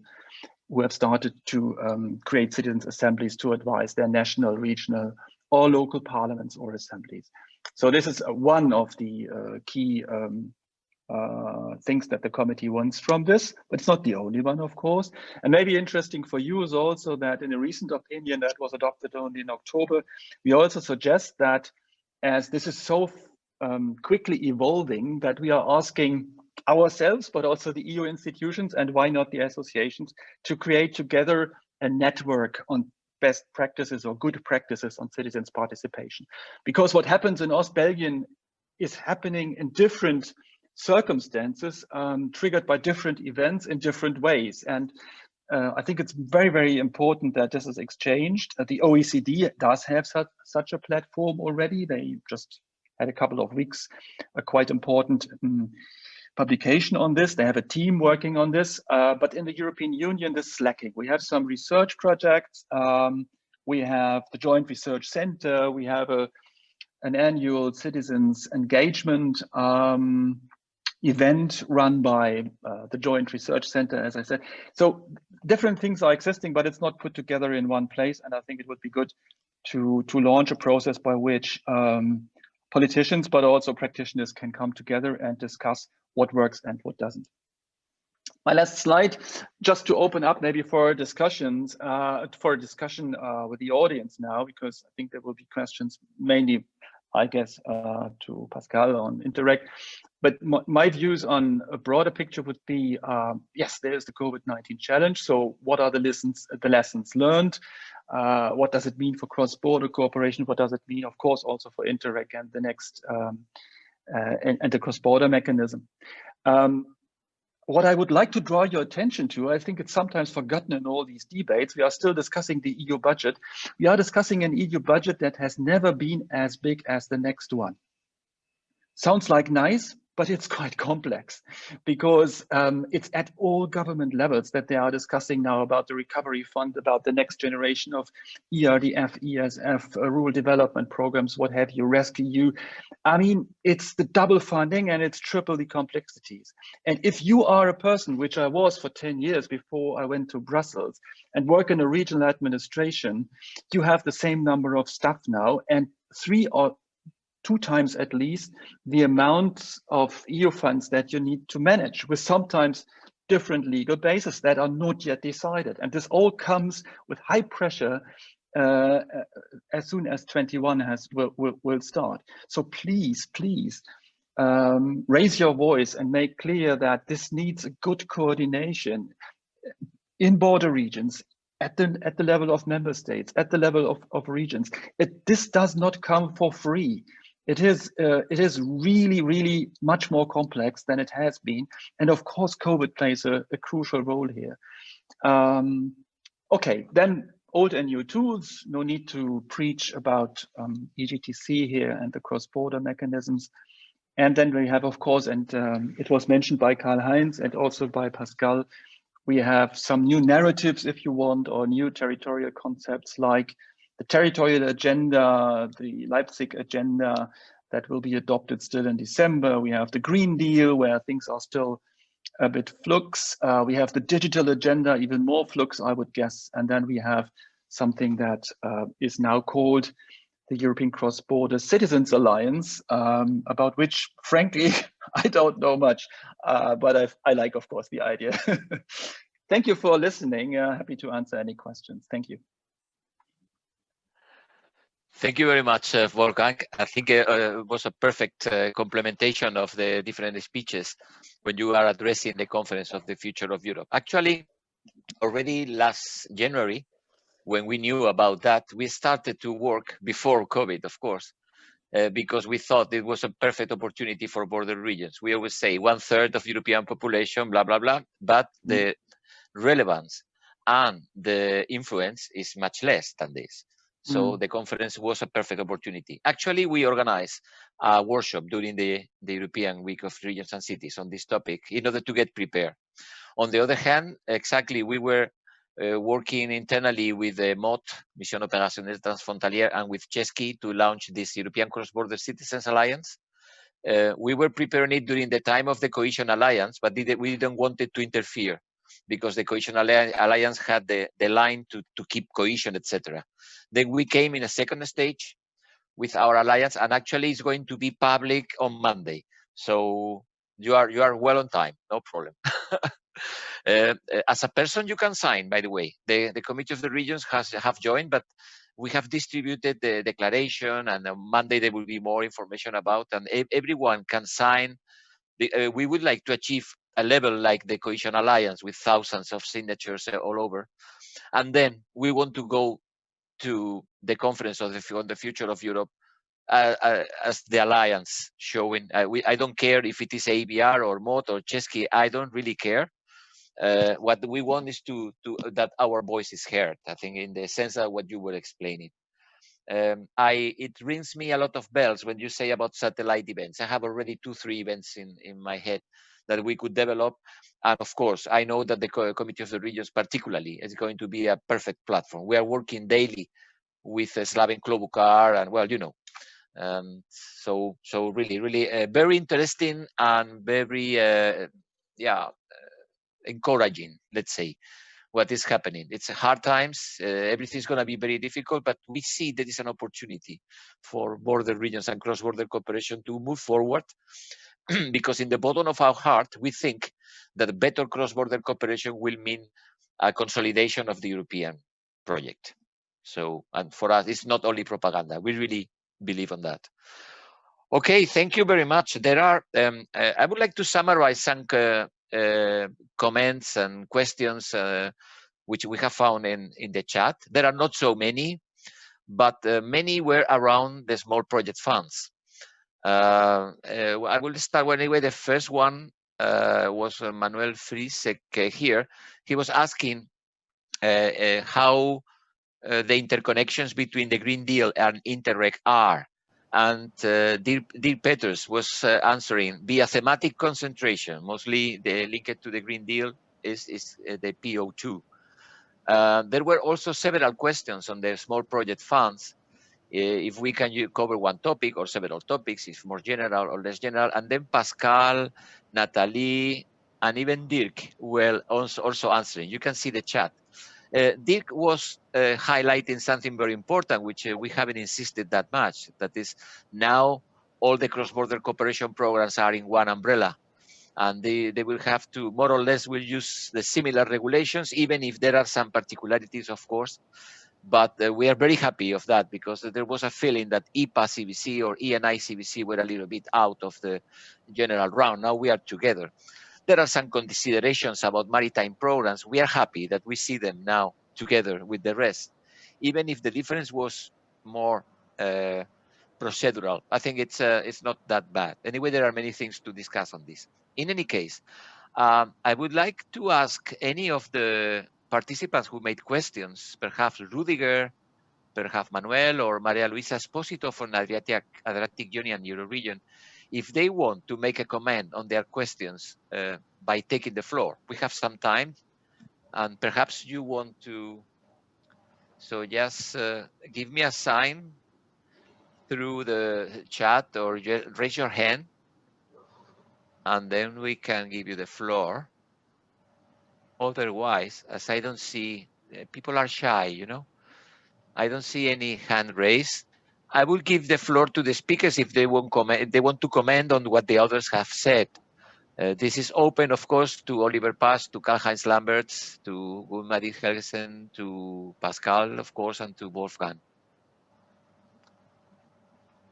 who have started to create citizens assemblies to advise their national, regional, or local parliaments or assemblies. So this is one of the key things that the committee wants from this, but it's not the only one, of course. And maybe interesting for you is also that in a recent opinion that was adopted only in October, we also suggest that, as this is so quickly evolving, that we are asking ourselves, but also the EU institutions, and why not the associations, to create together a network on best practices or good practices on citizens' participation. Because what happens in Belgium is happening in different circumstances, triggered by different events in different ways. And I think it's very, very important that this is exchanged. The OECD does have such a platform already. They just had a couple of weeks, a quite important publication on this. They have a team working on this, but in the European Union, this is lacking. We have some research projects. We have the Joint Research Center. We have an annual citizens engagement event run by the Joint Research Center, as I said. So different things are existing, but it's not put together in one place. And I think it would be good to launch a process by which politicians, but also practitioners, can come together and discuss what works and what doesn't. My last slide, just to open up maybe for discussions, for a discussion with the audience now, because I think there will be questions mainly, I guess, to Pascal on Interreg. But my views on a broader picture would be, yes, there's the COVID-19 challenge. So what are the lessons learned? What does it mean for cross-border cooperation? What does it mean, of course, also for Interreg and the next and the cross-border mechanism? What I would like to draw your attention to, I think it's sometimes forgotten in all these debates, we are still discussing the EU budget. We are discussing an EU budget that has never been as big as the next one. Sounds like nice, but it's quite complex because it's at all government levels that they are discussing now about the recovery fund, about the next generation of ERDF, ESF, rural development programs, what have you, rescue. I mean, it's the double funding and it's triple the complexities. And if you are a person, which I was for 10 years before I went to Brussels, and work in a regional administration, you have the same number of staff now and 3 or 2 times at least the amount of EU funds that you need to manage, with sometimes different legal bases that are not yet decided. And this all comes with high pressure as soon as 21 will start. So please, raise your voice and make clear that this needs a good coordination in border regions, at the level of member states, at the level of regions. This does not come for free. It is really, really much more complex than it has been. And of course, COVID plays a crucial role here. Okay, then old and new tools. No need to preach about EGTC here and the cross-border mechanisms. And then we have, of course, and it was mentioned by Karl-Heinz and also by Pascal, we have some new narratives, if you want, or new territorial concepts like the territorial agenda, the Leipzig agenda that will be adopted still in December. We have the Green Deal, where things are still a bit flux. We have the digital agenda, even more flux, I would guess. And then we have something that is now called the European Cross-Border Citizens Alliance, about which, frankly, I don't know much, but I like, of course, the idea. Thank you for listening. Happy to answer any questions. Thank you. Thank you very much, Wolfgang. I think it was a perfect complementation of the different speeches when you are addressing the conference of the future of Europe. Actually, already last January, when we knew about that, we started to work before COVID, of course, because we thought it was a perfect opportunity for border regions. We always say 1/3 of European population, blah, blah, blah, but the relevance and the influence is much less than this. So the conference was a perfect opportunity. Actually, we organized a workshop during the European Week of Regions and Cities on this topic in order to get prepared. On the other hand, exactly, we were working internally with the MOT, Mission Opérationnelle Transfrontalière, and with Chesky to launch this European Cross-Border Citizens Alliance. We were preparing it during the time of the Cohesion Alliance, but we didn't want it to interfere because the Cohesion Alliance had the line to keep cohesion, etc. Then we came in a second stage with our alliance, and actually it's going to be public on Monday. So you are well on time, no problem. As a person, you can sign, by the way. The Committee of the Regions have joined, but we have distributed the declaration, and on Monday there will be more information about, and everyone can sign. We would like to achieve a level like the Cohesion Alliance with thousands of signatures all over. And then we want to go to the conference on the future of Europe as the alliance showing. I don't care if it is AEBR or MOT or Chesky, I don't really care. What we want is that our voice is heard, I think, in the sense of what you were explaining. It rings me a lot of bells when you say about satellite events. I have already 2-3 events in my head that we could develop. And of course, I know that the Committee of the Regions particularly is going to be a perfect platform. We are working daily with Slaven Klobukar and, well, you know. So really, really very interesting and very, encouraging, let's say, what is happening. It's hard times. Everything's going to be very difficult, but we see there is an opportunity for border regions and cross-border cooperation to move forward. Because in the bottom of our heart, we think that better cross-border cooperation will mean a consolidation of the European project. So, and for us, it's not only propaganda. We really believe on that. Okay, thank you very much. There are, I would like to summarize some comments and questions which we have found in the chat. There are not so many, but many were around the small project funds. I will start anyway. The first one was Manuel Frisek here. He was asking how the interconnections between the Green Deal and Interreg are. And Dirk Peters was answering via thematic concentration, mostly the linked to the Green Deal is the PO2. There were also several questions on the small project funds, if we can cover one topic or several topics, if more general or less general. And then Pascal, Nathalie, and even Dirk were also answering. You can see the chat. Dirk was highlighting something very important, which we haven't insisted that much. That is, now all the cross-border cooperation programs are in one umbrella, and they will have to more or less will use the similar regulations, even if there are some particularities, of course. But we are very happy of that, because there was a feeling that EPA CBC or ENI CBC were a little bit out of the general round. Now we are together. There are some considerations about maritime programs. We are happy that we see them now together with the rest, even if the difference was more procedural. I think it's not that bad. Anyway, there are many things to discuss on this. In any case, I would like to ask any of the participants who made questions, perhaps Rudiger, perhaps Manuel or Maria Luisa Esposito from Adriatic Union Euroregion, if they want to make a comment on their questions by taking the floor. We have some time, and perhaps you want to, so just give me a sign through the chat or raise your hand, and then we can give you the floor. Otherwise, as I don't see, people are shy, you know. I don't see any hand raised. I will give the floor to the speakers if they want to comment on what the others have said. This is open, of course, to Oliver Paasch, to Karl-Heinz Lamberts, to Gunn, Helgesen, to Pascal, of course, and to Wolfgang.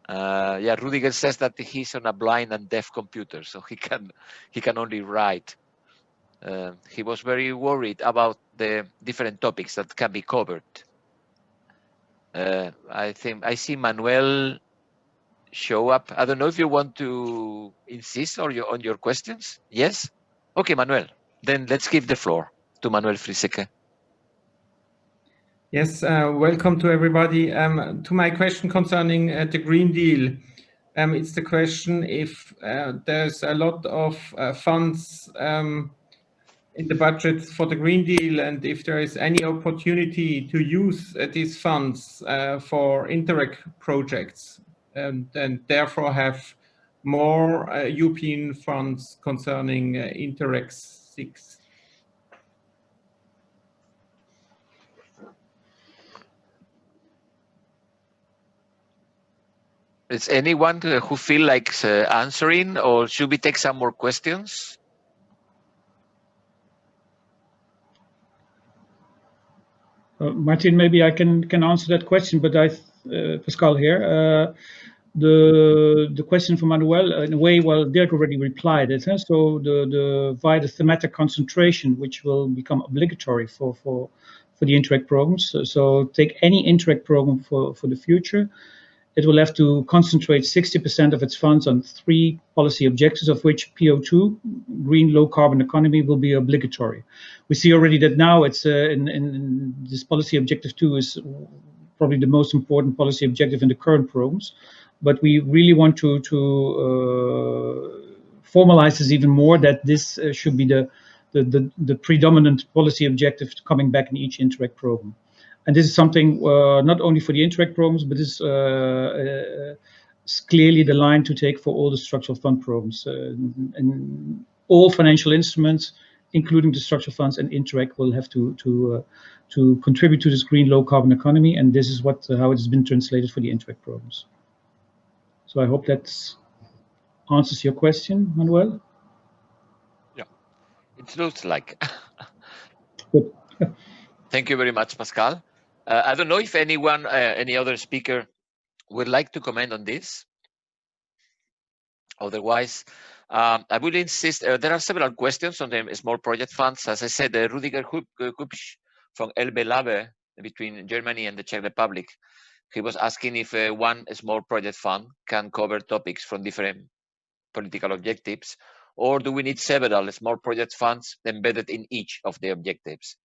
Yeah, Rudiger says that he's on a blind and deaf computer, so he can only write. He was very worried about the different topics that can be covered. I think I see Manuel show up. I don't know if you want to insist on your questions. Yes? Okay, Manuel. Then let's give the floor to Manuel Frisek. Yes, welcome to everybody. To my question concerning the Green Deal, it's the question if there's a lot of funds in the budget for the Green Deal, and if there is any opportunity to use these funds for Interreg projects, and therefore have more European funds concerning Interreg 6. Is anyone who feel like answering, or should we take some more questions? Martin, maybe I can answer that question, but Pascal here. The question from Manuel, in a way, well, Dirk already replied it. So via the thematic concentration, which will become obligatory for the Interreg programs. So take any Interreg program for the future. It will have to concentrate 60% of its funds on 3 policy objectives, of which PO2, green low carbon economy, will be obligatory. We see already that now it's in this policy objective 2 is probably the most important policy objective in the current programs, but we really want to formalize this even more, that this should be the predominant policy objective coming back in each Interreg program. And this is something not only for the Interreg programs, but this is clearly the line to take for all the structural fund programs. And all financial instruments, including the structural funds and Interreg, will have to contribute to this green low carbon economy. And this is how it has been translated for the Interreg programs. So I hope that answers your question, Manuel. Yeah, it looks like. Good. Thank you very much, Pascal. I don't know if anyone, any other speaker would like to comment on this. Otherwise, I will insist, there are several questions on the small project funds. As I said, Rudiger Hupsch from LB between Germany and the Czech Republic. He was asking if one small project fund can cover topics from different political objectives, or do we need several small project funds embedded in each of the objectives?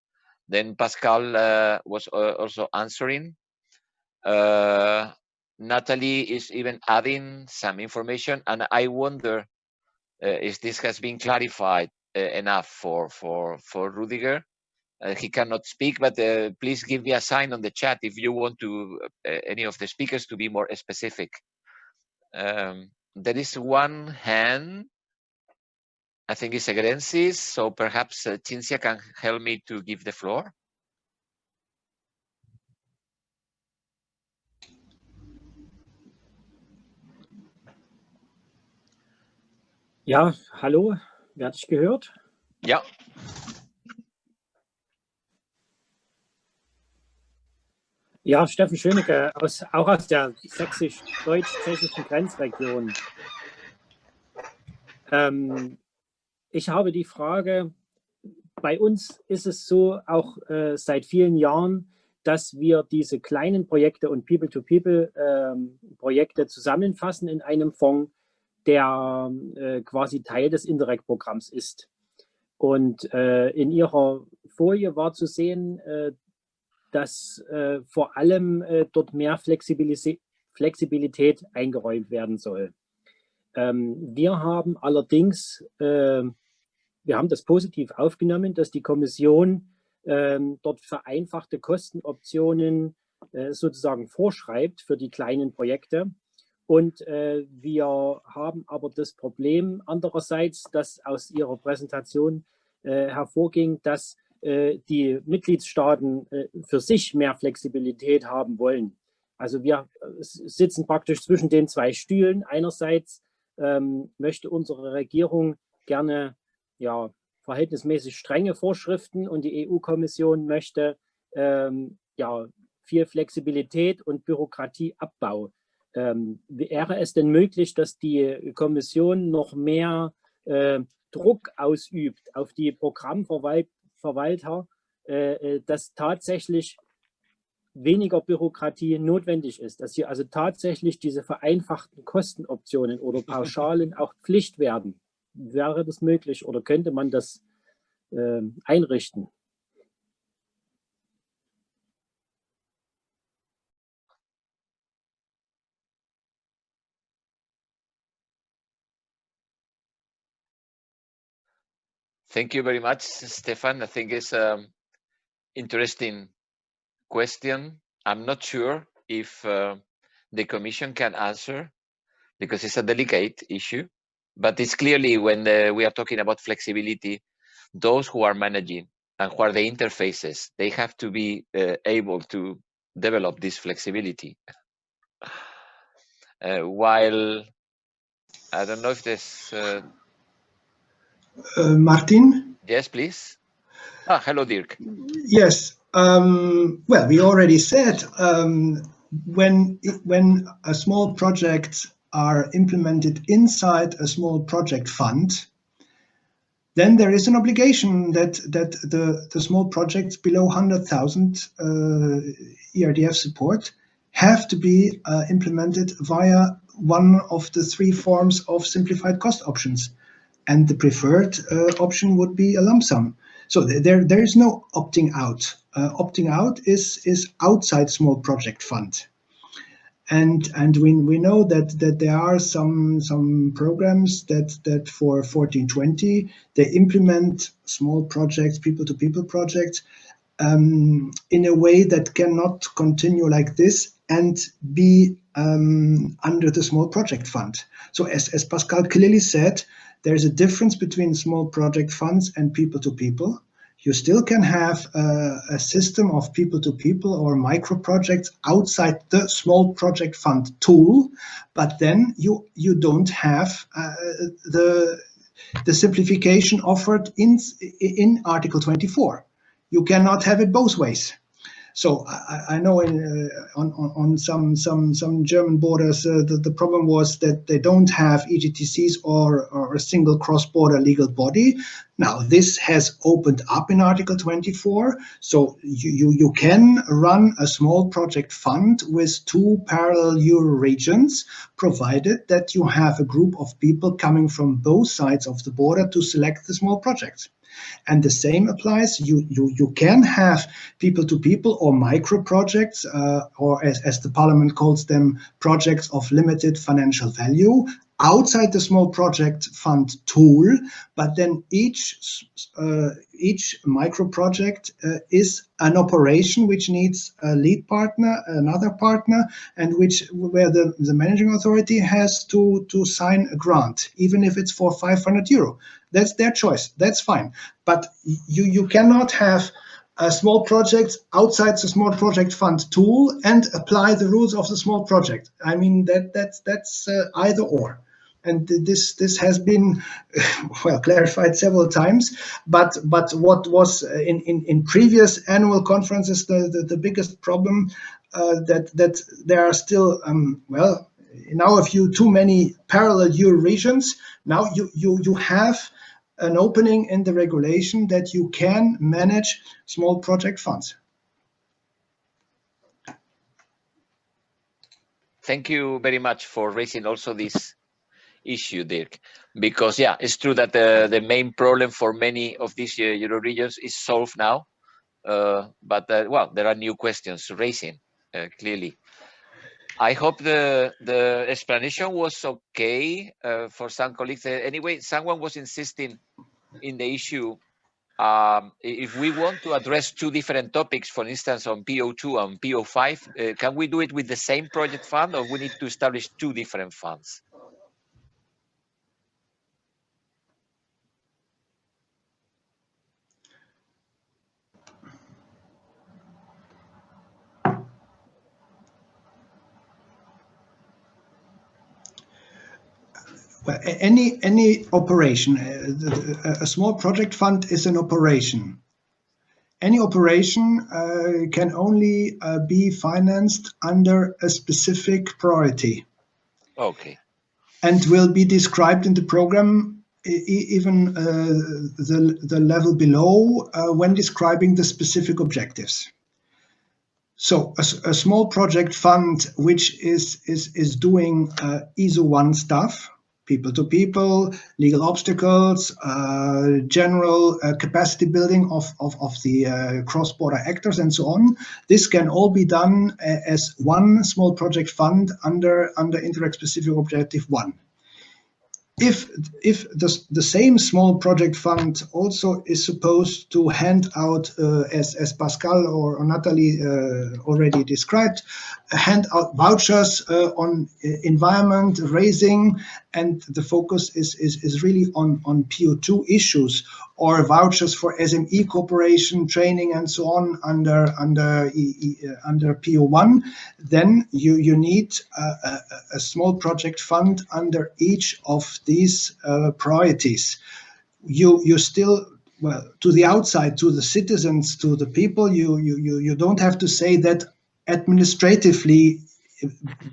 Then Pascal was also answering. Natalie is even adding some information, and I wonder if this has been clarified enough for Rudiger. He cannot speak, but please give me a sign on the chat if you want to any of the speakers to be more specific. There is one hand, I think it's Egrensis, so perhaps Cinzia can help me to give the floor. Ja, hallo, werde ich gehört? Ja. Ja, Steffen Schönecke, auch aus der sächsisch-deutsch-tschechischen Grenzregion. Ich habe die Frage, bei uns ist es so, auch seit vielen Jahren, dass wir diese kleinen Projekte und People-to-People-Projekte zusammenfassen in einem Fonds, der quasi Teil des Interreg-Programms ist. Und in Ihrer Folie war zu sehen, dass vor allem dort mehr Flexibilität eingeräumt werden soll. Wir haben allerdings, wir haben das positiv aufgenommen, dass die Kommission dort vereinfachte Kostenoptionen sozusagen vorschreibt für die kleinen Projekte. Und wir haben aber das Problem andererseits, dass aus Ihrer Präsentation hervorging, dass die Mitgliedstaaten für sich mehr Flexibilität haben wollen. Also wir sitzen praktisch zwischen den zwei Stühlen. Einerseits möchte unsere Regierung gerne ja, verhältnismäßig strenge Vorschriften und die EU-Kommission möchte ja, viel Flexibilität und Bürokratieabbau. Wäre es denn möglich, dass die Kommission noch mehr Druck ausübt auf die Programmverwalter, dass tatsächlich weniger Bürokratie notwendig ist, dass hier also tatsächlich diese vereinfachten Kostenoptionen oder Pauschalen auch Pflicht werden? Wäre das möglich oder könnte man das einrichten? Thank you very much, Stefan. I think it's an interesting question. I'm not sure if the Commission can answer because it's a delicate issue, but it's clearly when we are talking about flexibility, those who are managing and who are the interfaces, they have to be able to develop this flexibility. While, I don't know if there's... Martin? Yes, please. Ah, hello, Dirk. Yes. Well, we already said when a small projects are implemented inside a small project fund, then there is an obligation that the small projects below 100,000 ERDF support have to be implemented via one of the three forms of simplified cost options. And the preferred option would be a lump sum. So there is no opting out. Opting out is outside small project fund. And we know that there are some programs that for 1420 they implement small projects, people-to-people projects, in a way that cannot continue like this and be under the small project fund. So as Pascal clearly said, there's a difference between small project funds and people-to-people. You still can have a system of people-to-people or micro projects outside the small project fund tool, but then you don't have the simplification offered in Article 24. You cannot have it both ways. So I know on some German borders, the problem was that they don't have EGTCs or a single cross-border legal body. Now this has opened up in Article 24, so you can run a small project fund with 2 parallel Euro regions, provided that you have a group of people coming from both sides of the border to select the small projects. And the same applies. You can have people-to-people or micro projects, or as the Parliament calls them, projects of limited financial value outside the small project fund tool. But then each micro project is an operation which needs a lead partner, another partner, and where the managing authority has to sign a grant, even if it's for 500 euro. That's their choice. That's fine. But you cannot have a small project outside the small project fund tool and apply the rules of the small project. I mean, that's either or. And this has been well clarified several times. But what was in previous annual conferences the biggest problem, that there are still well, in our view, too many parallel Euro regions. Now you have an opening in the regulation that you can manage small project funds. Thank you very much for raising also this issue, Dirk, because yeah, it's true that the main problem for many of these Euro regions is solved now, but well, there are new questions raising clearly. I hope the explanation was okay for some colleagues. Anyway, someone was insisting in the issue, if we want to address 2 different topics, for instance, on PO2 and PO5, can we do it with the same project fund, or we need to establish 2 different funds? Well, any operation, a small project fund is an operation. Any operation can only be financed under a specific priority. Okay. And will be described in the program, even the level below, when describing the specific objectives. So a small project fund which is doing ISO 1 stuff, people to people, legal obstacles, general capacity building of the cross-border actors and so on. This can all be done as one small project fund under Interreg specific objective 1. If the same small project fund also is supposed to hand out, as Pascal or Natalie already described, hand out vouchers on environment raising, and the focus is really on PO2 issues, or vouchers for SME cooperation, training, and so on under PO1, then you need a small project fund under each of these priorities. You still, well, to the outside, to the citizens, to the people, you don't have to say that administratively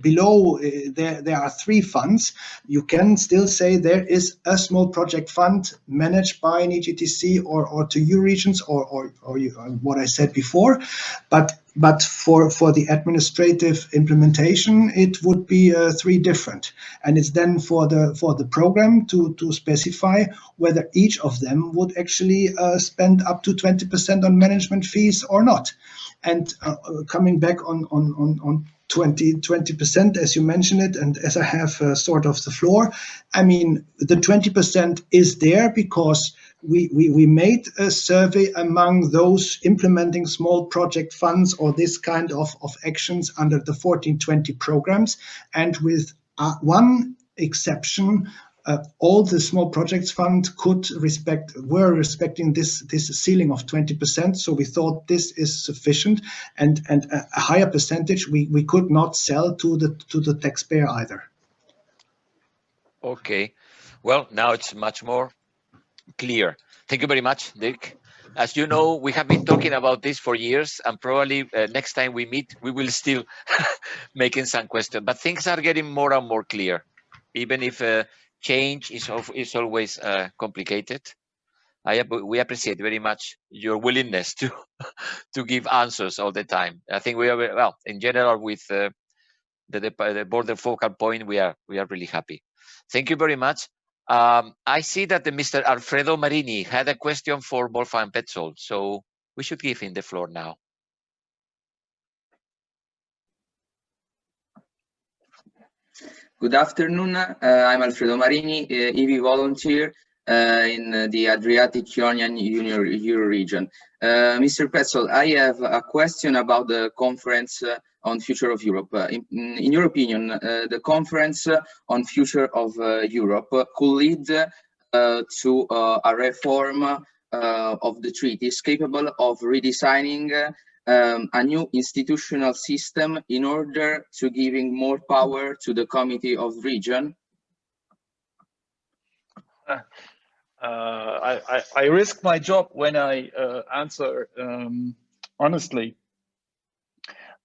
below there are 3 funds. You can still say there is a small project fund managed by an EGTC or 2 EU regions or what I said before, but for the administrative implementation it would be 3 different, and it's then for the program to specify whether each of them would actually spend up to 20% on management fees or not. And coming back on 20%, as you mentioned it, and as I have sort of the floor, I mean, the 20% is there because we made a survey among those implementing small project funds or this kind of actions under the 1420 programs, and with one exception, all the small projects fund were respecting this ceiling of 20%. So we thought this is sufficient, and a higher percentage we could not sell to the taxpayer either. Okay, well, now it's much more clear. Thank you very much, Dirk. As you know, we have been talking about this for years, and probably next time we meet, we will still making some questions. But things are getting more and more clear, even if change is always complicated. We appreciate very much your willingness to to give answers all the time. I think we are, well, in general, with the border focal point, we are really happy. Thank you very much. I see that Mr. Alfredo Marini had a question for Wolfgang Petzold, so we should give him the floor now. Good afternoon. I'm Alfredo Marini, EV volunteer in the Adriatic-Ionian Euro region. Mr. Petzold, I have a question about the conference on Future of Europe. In your opinion, the conference on Future of Europe could lead to a reform of the treaties capable of redesigning a new institutional system in order to giving more power to the Committee of Region? I risk my job when I answer honestly.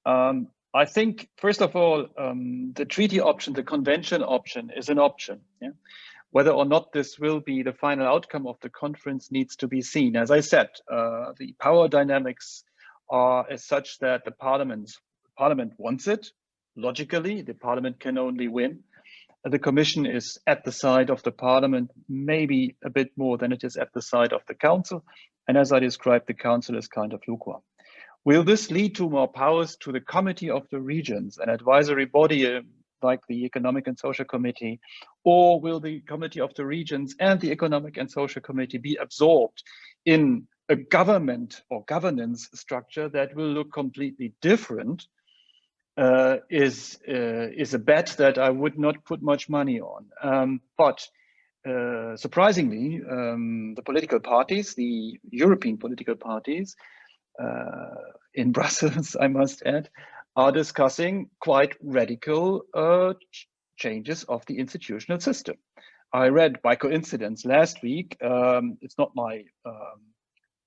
I think, first of all, the treaty option, the convention option is an option. Yeah? Whether or not this will be the final outcome of the conference needs to be seen. As I said, the power dynamics are as such that the parliament wants it. Logically, the parliament can only win. The commission is at the side of the parliament, maybe a bit more than it is at the side of the council. And as I described, the council is kind of lukewarm. Will this lead to more powers to the Committee of the Regions, an advisory body like the Economic and Social Committee, or will the Committee of the Regions and the Economic and Social Committee be absorbed in a government or governance structure that will look completely different? Is a bet that I would not put much money on. But surprisingly, the political parties, the European political parties in Brussels, I must add, are discussing quite radical changes of the institutional system. I read by coincidence last week, it's not my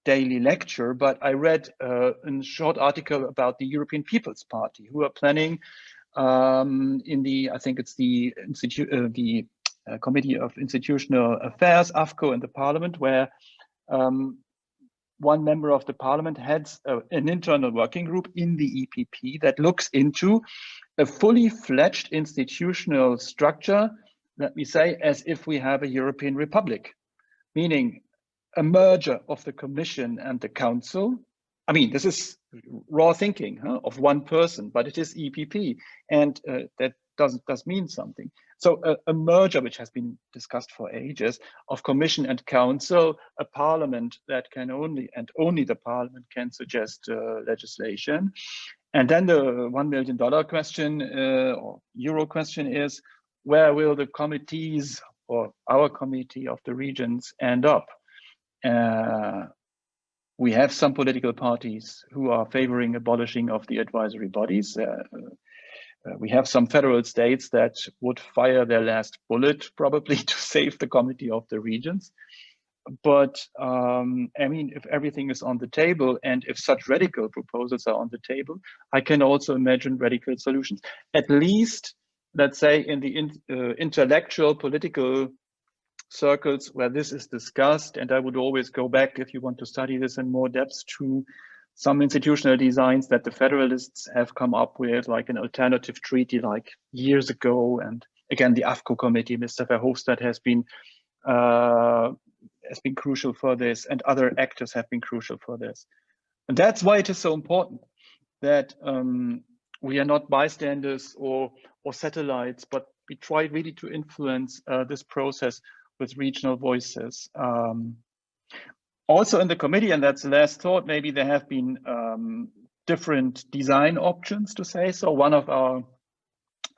daily lecture, but I read a short article about the European People's Party, who are planning in the, I think it's the Committee of Institutional Affairs, AFCO, in the Parliament, where one member of the Parliament heads an internal working group in the EPP that looks into a fully fledged institutional structure, let me say, as if we have a European Republic, meaning a merger of the Commission and the Council. I mean, this is raw thinking of one person, but it is EPP, and that does mean something. So a merger, which has been discussed for ages, of Commission and Council, a Parliament that can only the Parliament can suggest legislation. And then the $1 million question or euro question is, where will the committees or our Committee of the Regions end up? We have some political parties who are favoring abolishing of the advisory bodies. We have some federal states that would fire their last bullet probably to save the Committee of the Regions. But I mean, if everything is on the table and if such radical proposals are on the table, I can also imagine radical solutions. At least, let's say, in the intellectual political circles where this is discussed, and I would always go back, if you want to study this in more depth, to some institutional designs that the Federalists have come up with, like an alternative treaty like years ago. And again, the AFCO committee, Mr. Verhofstadt has been crucial for this, and other actors have been crucial for this. And that's why it is so important that we are not bystanders or satellites, but we try really to influence this process with regional voices. Also in the committee, and that's the last thought, maybe there have been different design options, to say so. One of our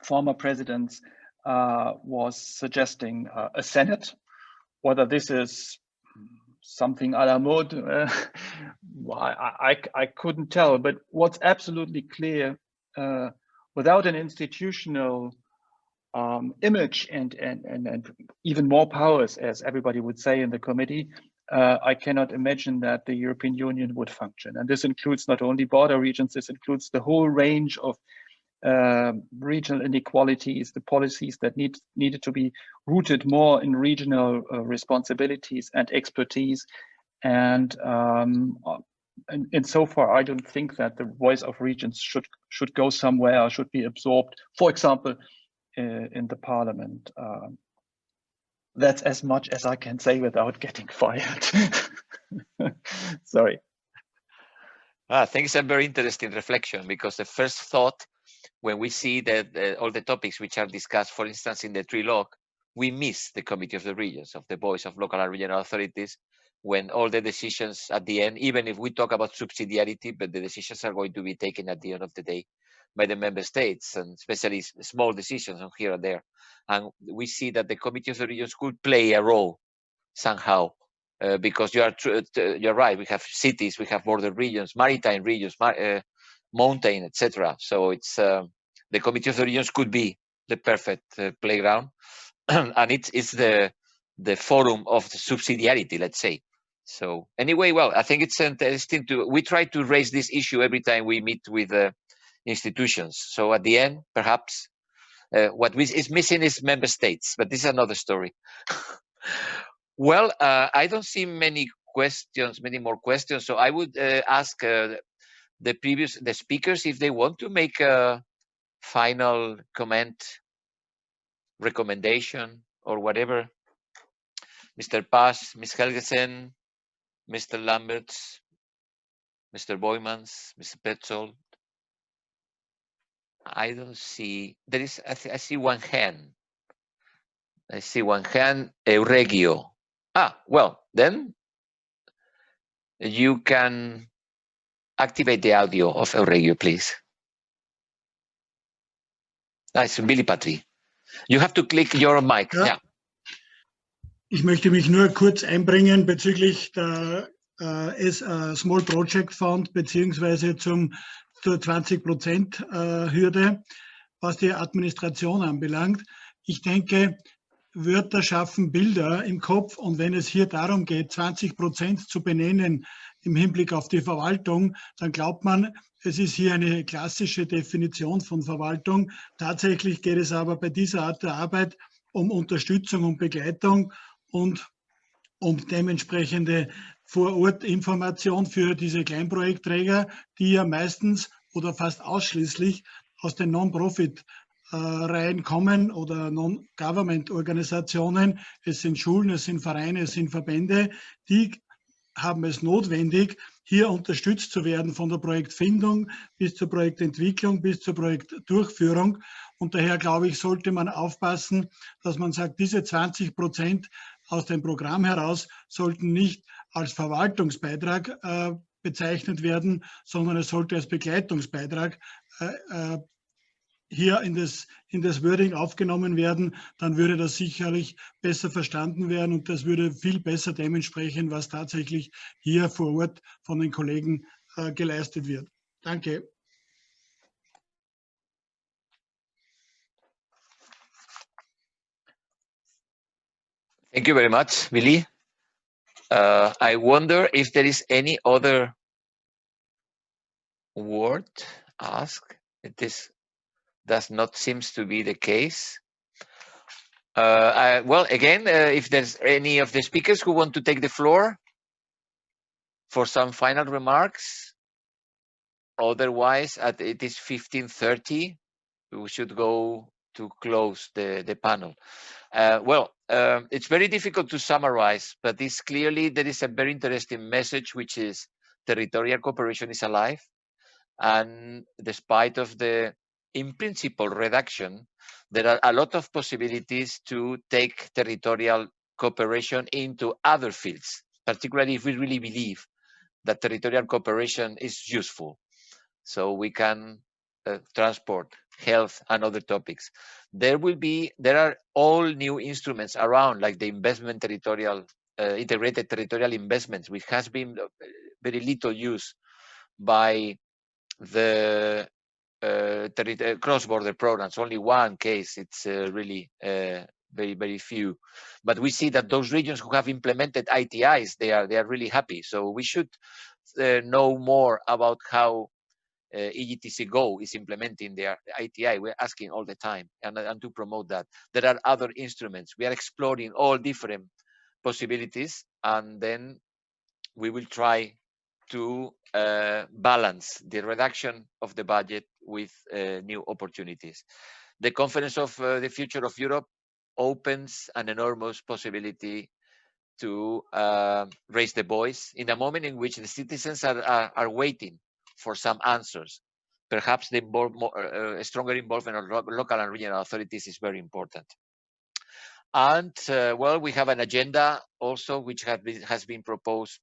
former presidents was suggesting a Senate. Whether this is something a la mode, I couldn't tell. But what's absolutely clear, without an institutional image and even more powers, as everybody would say in the committee, I cannot imagine that the European Union would function. And this includes not only border regions, this includes the whole range of regional inequalities, the policies that needed to be rooted more in regional responsibilities and expertise. And so far, I don't think that the voice of regions should go somewhere or should be absorbed, for example, in the parliament. That's as much as I can say without getting fired. Sorry. I think it's a very interesting reflection, because the first thought when we see that all the topics which are discussed, for instance, in the trilogue, we miss the Committee of the Regions, of the voice of local and regional authorities, when all the decisions at the end, even if we talk about subsidiarity, but the decisions are going to be taken at the end of the day by the member states, and especially small decisions on here and there. And we see that the Committee of the Regions could play a role somehow, because you're right. We have cities, we have border regions, maritime regions, mountain, etc. So it's the Committee of the Regions could be the perfect playground, and it's the forum of the subsidiarity, let's say. So anyway, well, I think it's interesting we try to raise this issue every time we meet with institutions. So at the end, perhaps what is missing is member states, but this is another story. Well, I don't see many more questions. So I would ask the speakers if they want to make a final comment, recommendation, or whatever. Mr. Paasch, Ms. Helgesen, Mr. Lamberts, Mr. Boijmans, Mr. Petzold. I don't see. There is. I see one hand. I see one hand. Regio. Well, then you can activate the audio of Regio, please. Nice, Billy Patry. You have to click your mic. Ja. Yeah. Ich möchte mich nur kurz einbringen bezüglich der Small Project Fund beziehungsweise zur 20% Hürde, was die Administration anbelangt. Ich denke, Wörter schaffen Bilder im Kopf, und wenn es hier darum geht, 20% zu benennen im Hinblick auf die Verwaltung, dann glaubt man, es ist hier eine klassische Definition von Verwaltung. Tatsächlich geht es aber bei dieser Art der Arbeit um Unterstützung und Begleitung und um dementsprechende Vor-Ort-Information für diese Kleinprojektträger, die ja meistens oder fast ausschließlich aus den Non-Profit-Reihen kommen oder Non-Government-Organisationen. Es sind Schulen, es sind Vereine, es sind Verbände, die haben es notwendig, hier unterstützt zu werden von der Projektfindung bis zur Projektentwicklung, bis zur Projektdurchführung. Und daher, glaube ich, sollte man aufpassen, dass man sagt, diese 20% aus dem Programm heraus sollten nicht als Verwaltungsbeitrag bezeichnet werden, sondern es sollte als Begleitungsbeitrag hier in das Wording aufgenommen werden. Dann würde das sicherlich besser verstanden werden, und das würde viel besser dem entsprechen, was tatsächlich hier vor Ort von den Kollegen geleistet wird. Danke. Thank you very much, Billy. I wonder if there is any other word asked. This does not seem to be the case. Well, again, if there's any of the speakers who want to take the floor for some final remarks. Otherwise, it is 15:30. We should go to close the panel. Well, it's very difficult to summarize, but it's clearly there is a very interesting message, which is territorial cooperation is alive. And despite of the, in principle, reduction, there are a lot of possibilities to take territorial cooperation into other fields, particularly if we really believe that territorial cooperation is useful. So we can transport, health, and other topics. There are all new instruments around, like the investment territorial, integrated territorial investments, which has been very little used by the cross-border programs. Only one case, it's really very few. But we see that those regions who have implemented ITIs, they are really happy. So we should know more about how EGTC Go is implementing their ITI. We're asking all the time, and to promote that. There are other instruments. We are exploring all different possibilities, and then we will try to balance the reduction of the budget with new opportunities. The Conference of the Future of Europe opens an enormous possibility to raise the voice in a moment in which the citizens are waiting for some answers. Perhaps the stronger involvement of local and regional authorities is very important. And well, we have an agenda also which has been proposed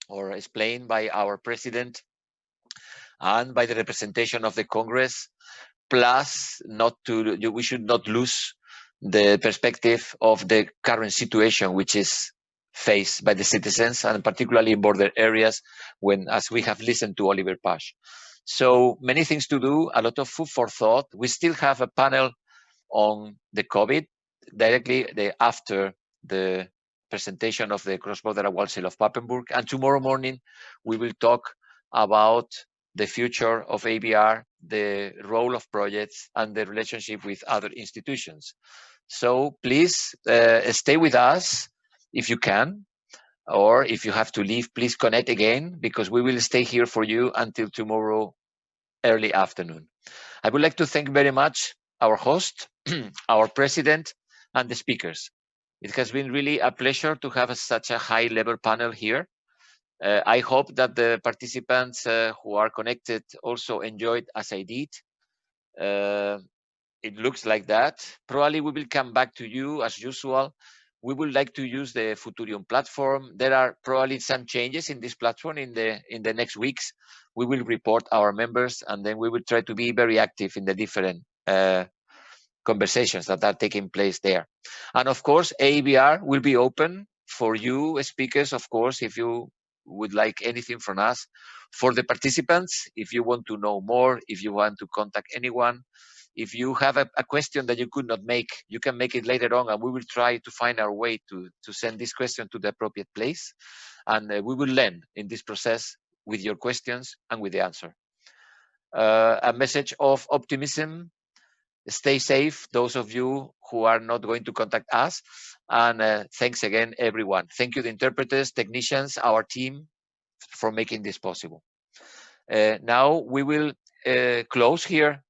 or explained by our president and by the representation of the Congress. Plus, we should not lose the perspective of the current situation, which is faced by the citizens, and particularly in border areas, as we have listened to Oliver Paasch. So many things to do, a lot of food for thought. We still have a panel on the COVID directly after the presentation of the cross-border award sale of Papenburg. And tomorrow morning, we will talk about the future of AEBR, the role of projects, and the relationship with other institutions. So please stay with us if you can, or if you have to leave, please connect again, because we will stay here for you until tomorrow early afternoon. I would like to thank very much our host, our president, and the speakers. It has been really a pleasure to have such a high-level panel here. I hope that the participants who are connected also enjoyed as I did. It looks like that. Probably we will come back to you as usual. We would like to use the Futurium platform. There are probably some changes in this platform in the next weeks. We will report our members, and then we will try to be very active in the different conversations that are taking place there. And of course, AEBR will be open for you speakers, of course, if you would like anything from us. For the participants, if you want to know more, if you want to contact anyone, if you have a question that you could not make, you can make it later on, and we will try to find our way to send this question to the appropriate place. And we will learn in this process with your questions and with the answer. A message of optimism. Stay safe, those of you who are not going to contact us. And thanks again, everyone. Thank you, the interpreters, technicians, our team, for making this possible. Now we will close here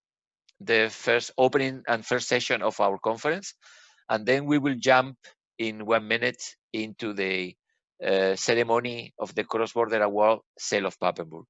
the first opening and first session of our conference, and then we will jump in 1 minute into the ceremony of the cross-border award sale of Papenburg.